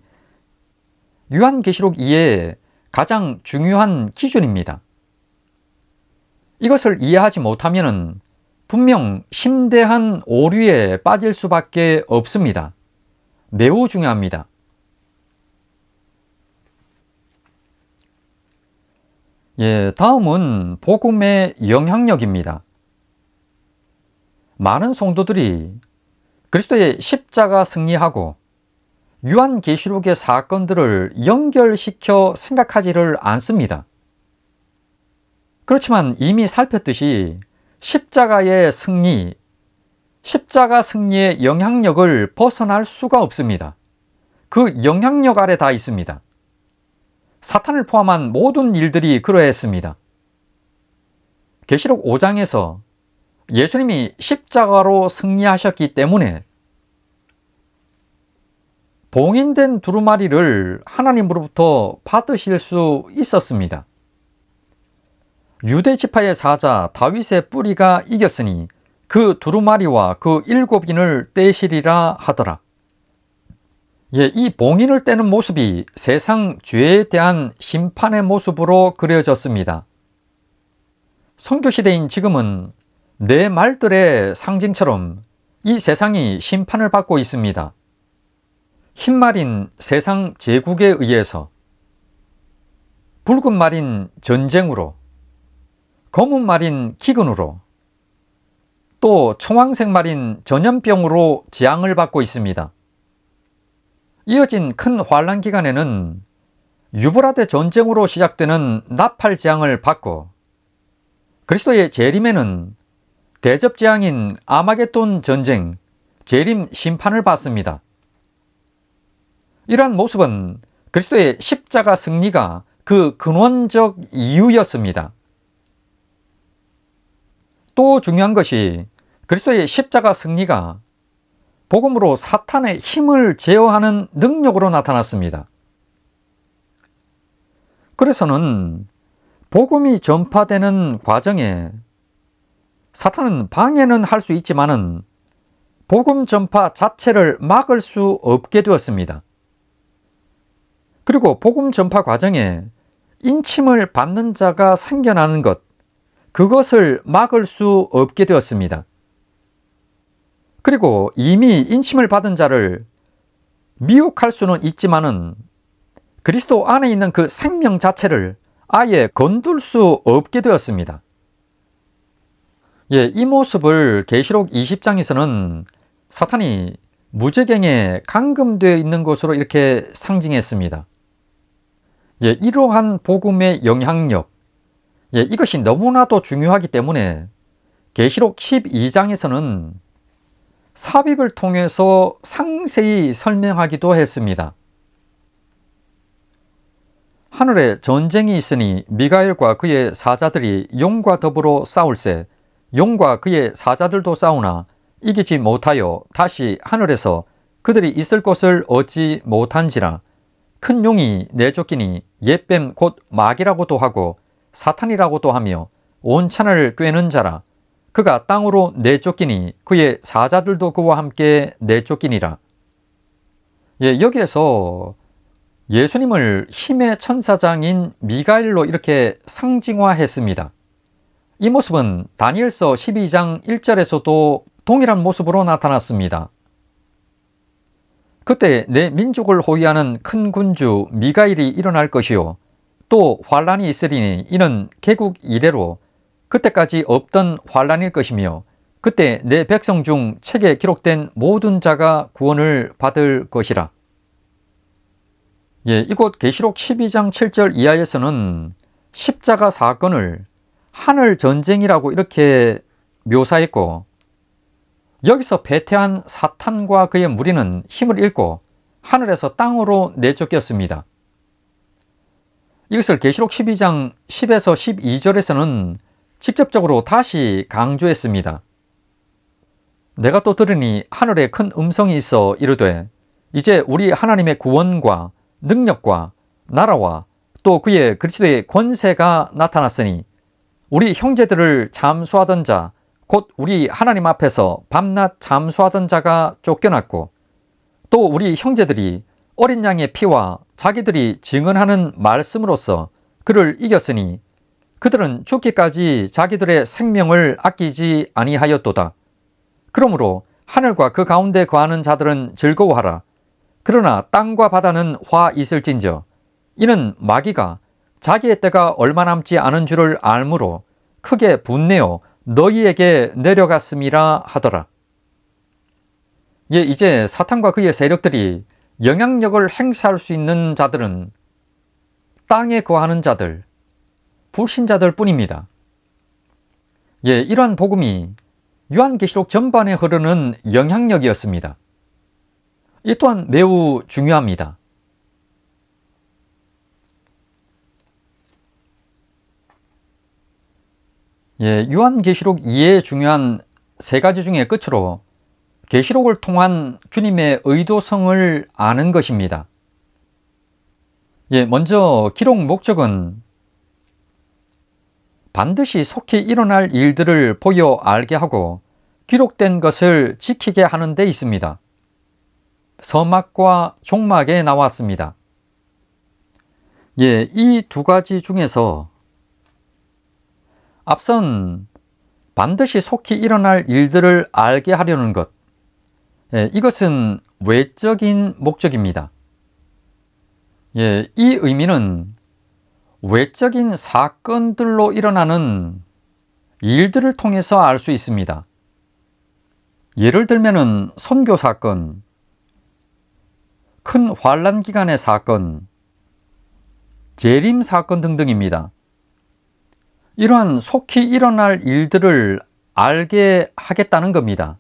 요한계시록 2의 가장 중요한 기준입니다. 이것을 이해하지 못하면 분명 심대한 오류에 빠질 수밖에 없습니다. 매우 중요합니다. 다음은 복음의 영향력입니다. 많은 성도들이 그리스도의 십자가 승리하고 요한계시록의 사건들을 연결시켜 생각하지를 않습니다. 그렇지만 이미 살폈듯이 십자가의 승리, 십자가 승리의 영향력을 벗어날 수가 없습니다. 그 영향력 아래 다 있습니다. 사탄을 포함한 모든 일들이 그러했습니다. 계시록 5장에서 예수님이 십자가로 승리하셨기 때문에 봉인된 두루마리를 하나님으로부터 받으실 수 있었습니다. 유대 지파의 사자 다윗의 뿌리가 이겼으니 그 두루마리와 그 7인을 떼시리라 하더라. 이 봉인을 떼는 모습이 세상 죄에 대한 심판의 모습으로 그려졌습니다. 선교시대인 지금은 내 말들의 상징처럼 이 세상이 심판을 받고 있습니다. 흰 말인 세상 제국에 의해서, 붉은 말인 전쟁으로, 검은 말인 기근으로, 또 청황색 말인 전염병으로 재앙을 받고 있습니다. 이어진 큰 환난 기간에는 유브라데 전쟁으로 시작되는 나팔 재앙을 받고, 그리스도의 재림에는 대접 재앙인 아마겟돈 전쟁, 재림 심판을 받습니다. 이러한 모습은 그리스도의 십자가 승리가 그 근원적 이유였습니다. 또 중요한 것이 그리스도의 십자가 승리가 복음으로 사탄의 힘을 제어하는 능력으로 나타났습니다. 그래서는 복음이 전파되는 과정에 사탄은 방해는 할 수 있지만은 복음 전파 자체를 막을 수 없게 되었습니다. 그리고 복음 전파 과정에 인침을 받는 자가 생겨나는 것, 그것을 막을 수 없게 되었습니다. 그리고 이미 인침을 받은 자를 미혹할 수는 있지만은 그리스도 안에 있는 그 생명 자체를 아예 건들 수 없게 되었습니다. 이 모습을 계시록 20장에서는 사탄이 무저갱에 감금되어 있는 것으로 이렇게 상징했습니다. 이러한 복음의 영향력, 이것이 너무나도 중요하기 때문에 계시록 12장에서는 삽입을 통해서 상세히 설명하기도 했습니다. 하늘에 전쟁이 있으니 미가엘과 그의 사자들이 용과 더불어 싸울세 용과 그의 사자들도 싸우나 이기지 못하여 다시 하늘에서 그들이 있을 곳을 얻지 못한지라. 큰 용이 내쫓기니 옛뱀 곧 마귀라고도 하고 사탄이라고도 하며 온 천하를 꿰는 자라. 그가 땅으로 내쫓기니 그의 사자들도 그와 함께 내쫓기니라. 여기에서 예수님을 힘의 천사장인 미가엘로 이렇게 상징화했습니다. 이 모습은 다니엘서 12장 1절에서도 동일한 모습으로 나타났습니다. 그때 내 민족을 호위하는 큰 군주 미가엘이 일어날 것이요 또 환란이 있으리니 이는 개국 이래로 그때까지 없던 환란일 것이며 그때 내 백성 중 책에 기록된 모든 자가 구원을 받을 것이라. 이곳 계시록 12장 7절 이하에서는 십자가 사건을 하늘 전쟁이라고 이렇게 묘사했고, 여기서 패퇴한 사탄과 그의 무리는 힘을 잃고 하늘에서 땅으로 내쫓겼습니다. 이것을 계시록 12장 10에서 12절에서는 직접적으로 다시 강조했습니다. 내가 또 들으니 하늘에 큰 음성이 있어 이르되 이제 우리 하나님의 구원과 능력과 나라와 또 그의 그리스도의 권세가 나타났으니 우리 형제들을 잠수하던 자 곧 우리 하나님 앞에서 밤낮 잠수하던 자가 쫓겨났고 또 우리 형제들이 어린 양의 피와 자기들이 증언하는 말씀으로써 그를 이겼으니 그들은 죽기까지 자기들의 생명을 아끼지 아니하였도다. 그러므로 하늘과 그 가운데 거하는 자들은 즐거워하라. 그러나 땅과 바다는 화 있을진저 이는 마귀가 자기의 때가 얼마 남지 않은 줄을 알므로 크게 분내어 너희에게 내려갔음이라 하더라. 이제 사탄과 그의 세력들이 영향력을 행사할 수 있는 자들은 땅에 거하는 자들, 불신자들 뿐입니다. 이러한 복음이 요한계시록 전반에 흐르는 영향력이었습니다. 이 또한 매우 중요합니다. 요한계시록 2의 중요한 세 가지 중에 끝으로 계시록을 통한 주님의 의도성을 아는 것입니다. 먼저 기록 목적은 반드시 속히 일어날 일들을 보여 알게 하고 기록된 것을 지키게 하는 데 있습니다. 서막과 종막에 나왔습니다. 이 두 가지 중에서 앞선 반드시 속히 일어날 일들을 알게 하려는 것, 이것은 외적인 목적입니다. 이 의미는 외적인 사건들로 일어나는 일들을 통해서 알 수 있습니다. 예를 들면 선교 사건, 큰 환란 기간의 사건, 재림 사건 등등입니다. 이러한 속히 일어날 일들을 알게 하겠다는 겁니다.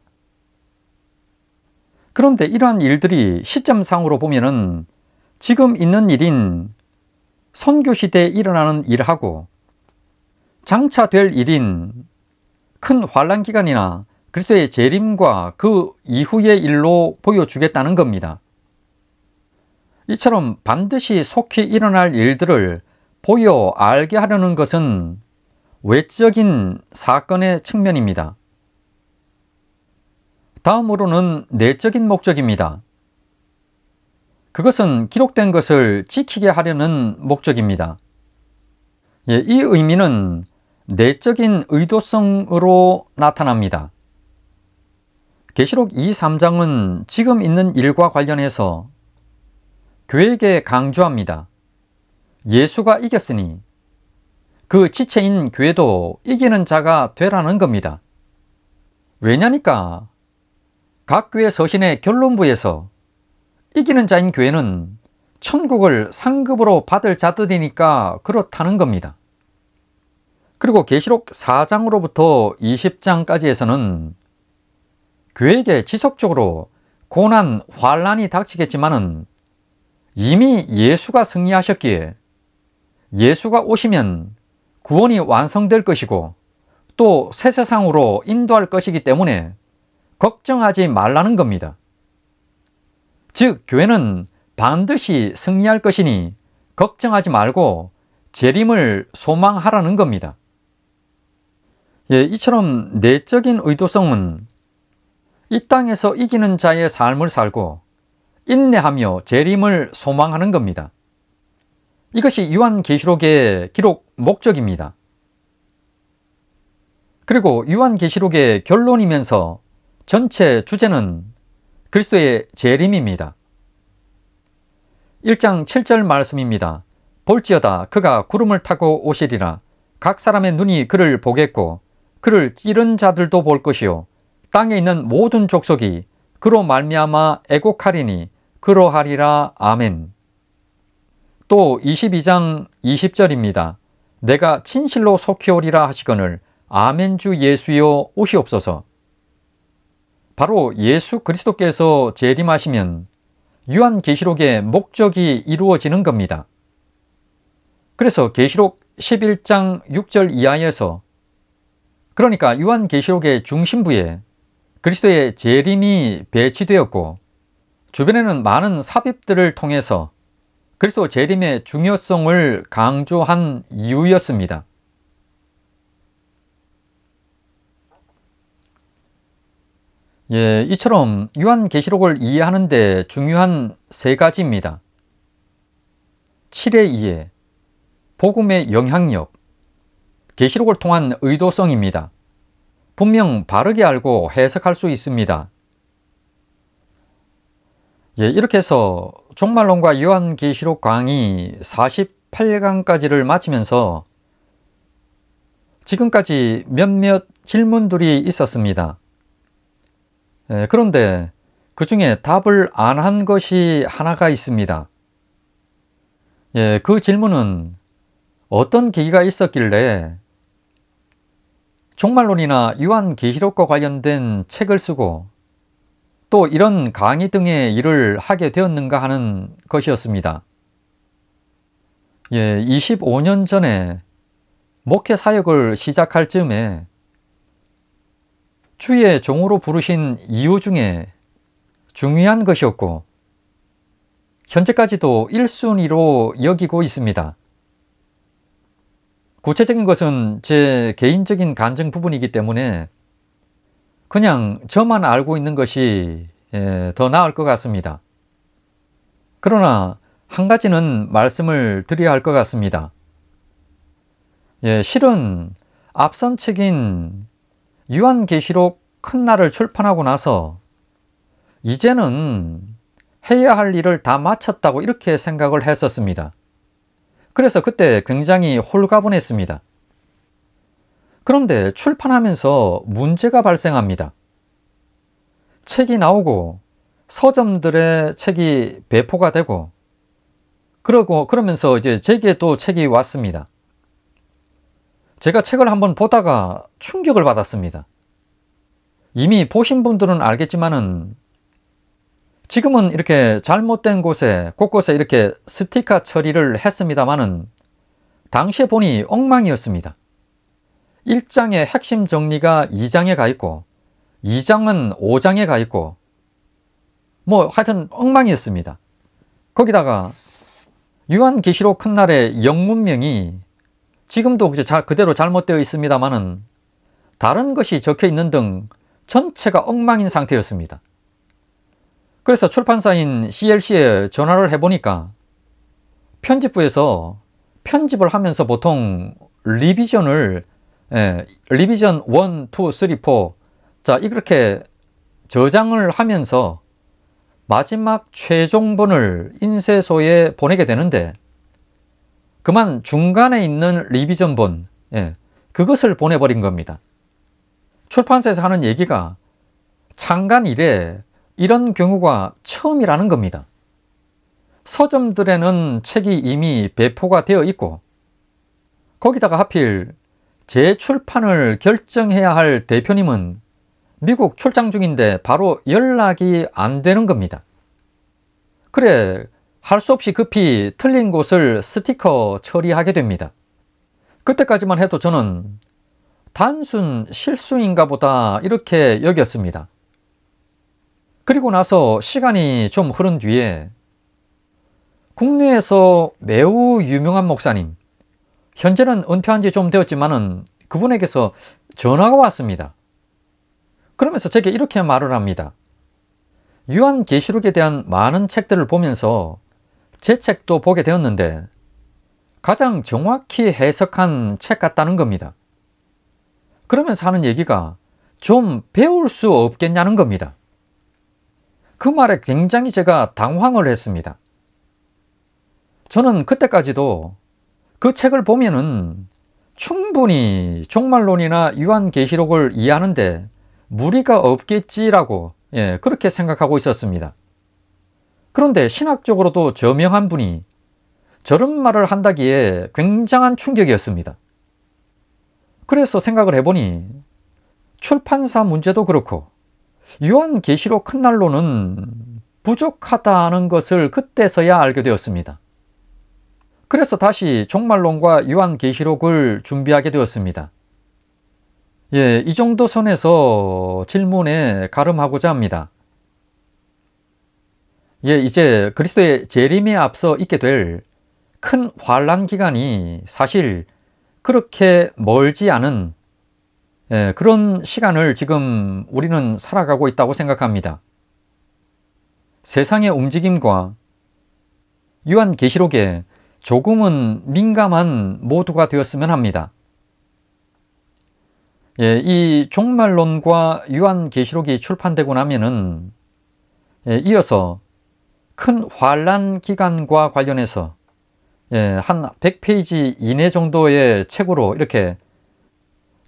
그런데 이러한 일들이 시점상으로 보면은 지금 있는 일인 선교 시대에 일어나는 일하고 장차 될 일인 큰 환란 기간이나 그리스도의 재림과 그 이후의 일로 보여주겠다는 겁니다. 이처럼 반드시 속히 일어날 일들을 보여 알게 하려는 것은 외적인 사건의 측면입니다. 다음으로는 내적인 목적입니다. 그것은 기록된 것을 지키게 하려는 목적입니다. 이 의미는 내적인 의도성으로 나타납니다. 계시록 2, 3장은 지금 있는 일과 관련해서 교회에게 강조합니다. 예수가 이겼으니 그 지체인 교회도 이기는 자가 되라는 겁니다. 왜냐니까 각 교회 서신의 결론부에서 이기는 자인 교회는 천국을 상급으로 받을 자들이니까 그렇다는 겁니다. 그리고 계시록 4장으로부터 20장까지에서는 교회에게 지속적으로 고난, 환란이 닥치겠지만은 이미 예수가 승리하셨기에 예수가 오시면 구원이 완성될 것이고 또 새 세상으로 인도할 것이기 때문에 걱정하지 말라는 겁니다. 즉, 교회는 반드시 승리할 것이니 걱정하지 말고 재림을 소망하라는 겁니다. 이처럼 내적인 의도성은 이 땅에서 이기는 자의 삶을 살고 인내하며 재림을 소망하는 겁니다. 이것이 요한계시록의 기록 목적입니다. 그리고 요한계시록의 결론이면서 전체 주제는 그리스도의 재림입니다. 1장 7절 말씀입니다. 볼지어다 그가 구름을 타고 오시리라. 각 사람의 눈이 그를 보겠고 그를 찌른 자들도 볼 것이요 땅에 있는 모든 족속이 그로 말미암아 애곡하리니 그러하리라. 아멘. 또 22장 20절입니다. 내가 진실로 속히 오리라 하시거늘 아멘 주 예수여 오시옵소서. 바로 예수 그리스도께서 재림하시면 요한계시록의 목적이 이루어지는 겁니다. 그래서 계시록 11장 6절 이하에서 그러니까 요한계시록의 중심부에 그리스도의 재림이 배치되었고 주변에는 많은 삽입들을 통해서 그리스도 재림의 중요성을 강조한 이유였습니다. 이처럼 요한계시록을 이해하는 데 중요한 세 가지입니다. 7의 이해, 복음의 영향력, 계시록을 통한 의도성입니다. 분명 바르게 알고 해석할 수 있습니다. 이렇게 해서 종말론과 요한계시록 강의 48강까지를 마치면서 지금까지 몇몇 질문들이 있었습니다. 그런데 그 중에 답을 안 한 것이 하나가 있습니다. 그 질문은 어떤 계기가 있었길래 종말론이나 요한계시록과 관련된 책을 쓰고 또 이런 강의 등의 일을 하게 되었는가 하는 것이었습니다. 25년 전에 목회 사역을 시작할 즈음에 주의 종으로 부르신 이유 중에 중요한 것이었고 현재까지도 1순위로 여기고 있습니다. 구체적인 것은 제 개인적인 간증 부분이기 때문에 그냥 저만 알고 있는 것이 더 나을 것 같습니다. 그러나 한 가지는 말씀을 드려야 할 것 같습니다. 실은 앞선 책인 요한계시록 큰 날을 출판하고 나서 이제는 해야 할 일을 다 마쳤다고 이렇게 생각을 했었습니다. 그래서 그때 굉장히 홀가분했습니다. 그런데 출판하면서 문제가 발생합니다. 책이 나오고 서점들의 책이 배포가 되고 그러면서 이제 제게 또 책이 왔습니다. 제가 책을 한번 보다가 충격을 받았습니다. 이미 보신 분들은 알겠지만은 지금은 이렇게 잘못된 곳에 곳곳에 이렇게 스티커 처리를 했습니다만은 당시에 보니 엉망이었습니다. 1장의 핵심 정리가 2장에 가 있고 2장은 5장에 가 있고 하여튼 엉망이었습니다. 거기다가 요한계시록 큰 날의 영문명이 지금도 그대로 잘못되어 있습니다만은 다른 것이 적혀 있는 등 전체가 엉망인 상태였습니다. 그래서 출판사인 CLC에 전화를 해보니까 편집부에서 편집을 하면서 보통 리비전 1, 2, 3, 4 이렇게 저장을 하면서 마지막 최종본을 인쇄소에 보내게 되는데 그만 중간에 있는 리비전본 그것을 보내버린 겁니다. 출판사에서 하는 얘기가 창간 이래 이런 경우가 처음이라는 겁니다. 서점들에는 책이 이미 배포가 되어 있고, 거기다가 하필 재출판을 결정해야 할 대표님은 미국 출장 중인데 바로 연락이 안 되는 겁니다. 그래, 할 수 없이 급히 틀린 곳을 스티커 처리하게 됩니다. 그때까지만 해도 저는 단순 실수인가 보다 이렇게 여겼습니다. 그리고 나서 시간이 좀 흐른 뒤에 국내에서 매우 유명한 목사님, 현재는 은퇴한 지 좀 되었지만은 그분에게서 전화가 왔습니다. 그러면서 제게 이렇게 말을 합니다. 요한계시록에 대한 많은 책들을 보면서 제 책도 보게 되었는데 가장 정확히 해석한 책 같다는 겁니다. 그러면서 하는 얘기가 좀 배울 수 없겠냐는 겁니다. 그 말에 굉장히 제가 당황을 했습니다. 저는 그때까지도 그 책을 보면은 충분히 종말론이나 요한계시록을 이해하는데 무리가 없겠지라고 그렇게 생각하고 있었습니다. 그런데 신학적으로도 저명한 분이 저런 말을 한다기에 굉장한 충격이었습니다. 그래서 생각을 해보니 출판사 문제도 그렇고 요한계시록 큰난로는 부족하다는 것을 그때서야 알게 되었습니다. 그래서 다시 종말론과 요한계시록을 준비하게 되었습니다. 이 정도 선에서 질문에 가름하고자 합니다. 이제 그리스도의 재림에 앞서 있게 될 큰 환란 기간이 사실 그렇게 멀지 않은 그런 시간을 지금 우리는 살아가고 있다고 생각합니다. 세상의 움직임과 요한계시록에 조금은 민감한 모두가 되었으면 합니다. 이 종말론과 요한계시록이 출판되고 나면은 이어서 큰 환란 기간과 관련해서 한 100페이지 이내 정도의 책으로 이렇게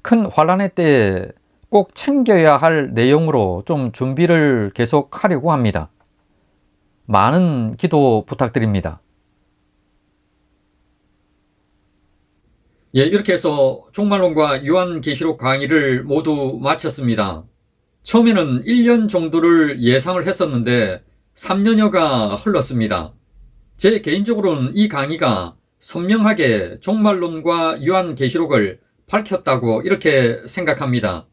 큰 환란의 때에 꼭 챙겨야 할 내용으로 좀 준비를 계속 하려고 합니다. 많은 기도 부탁드립니다. 이렇게 해서 종말론과 요한계시록 강의를 모두 마쳤습니다. 처음에는 1년 정도를 예상을 했었는데 3년여가 흘렀습니다. 제 개인적으로는 이 강의가 선명하게 종말론과 요한계시록을 밝혔다고 이렇게 생각합니다.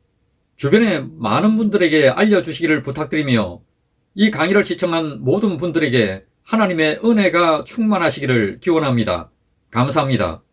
주변에 많은 분들에게 알려주시기를 부탁드리며 이 강의를 시청한 모든 분들에게 하나님의 은혜가 충만하시기를 기원합니다. 감사합니다.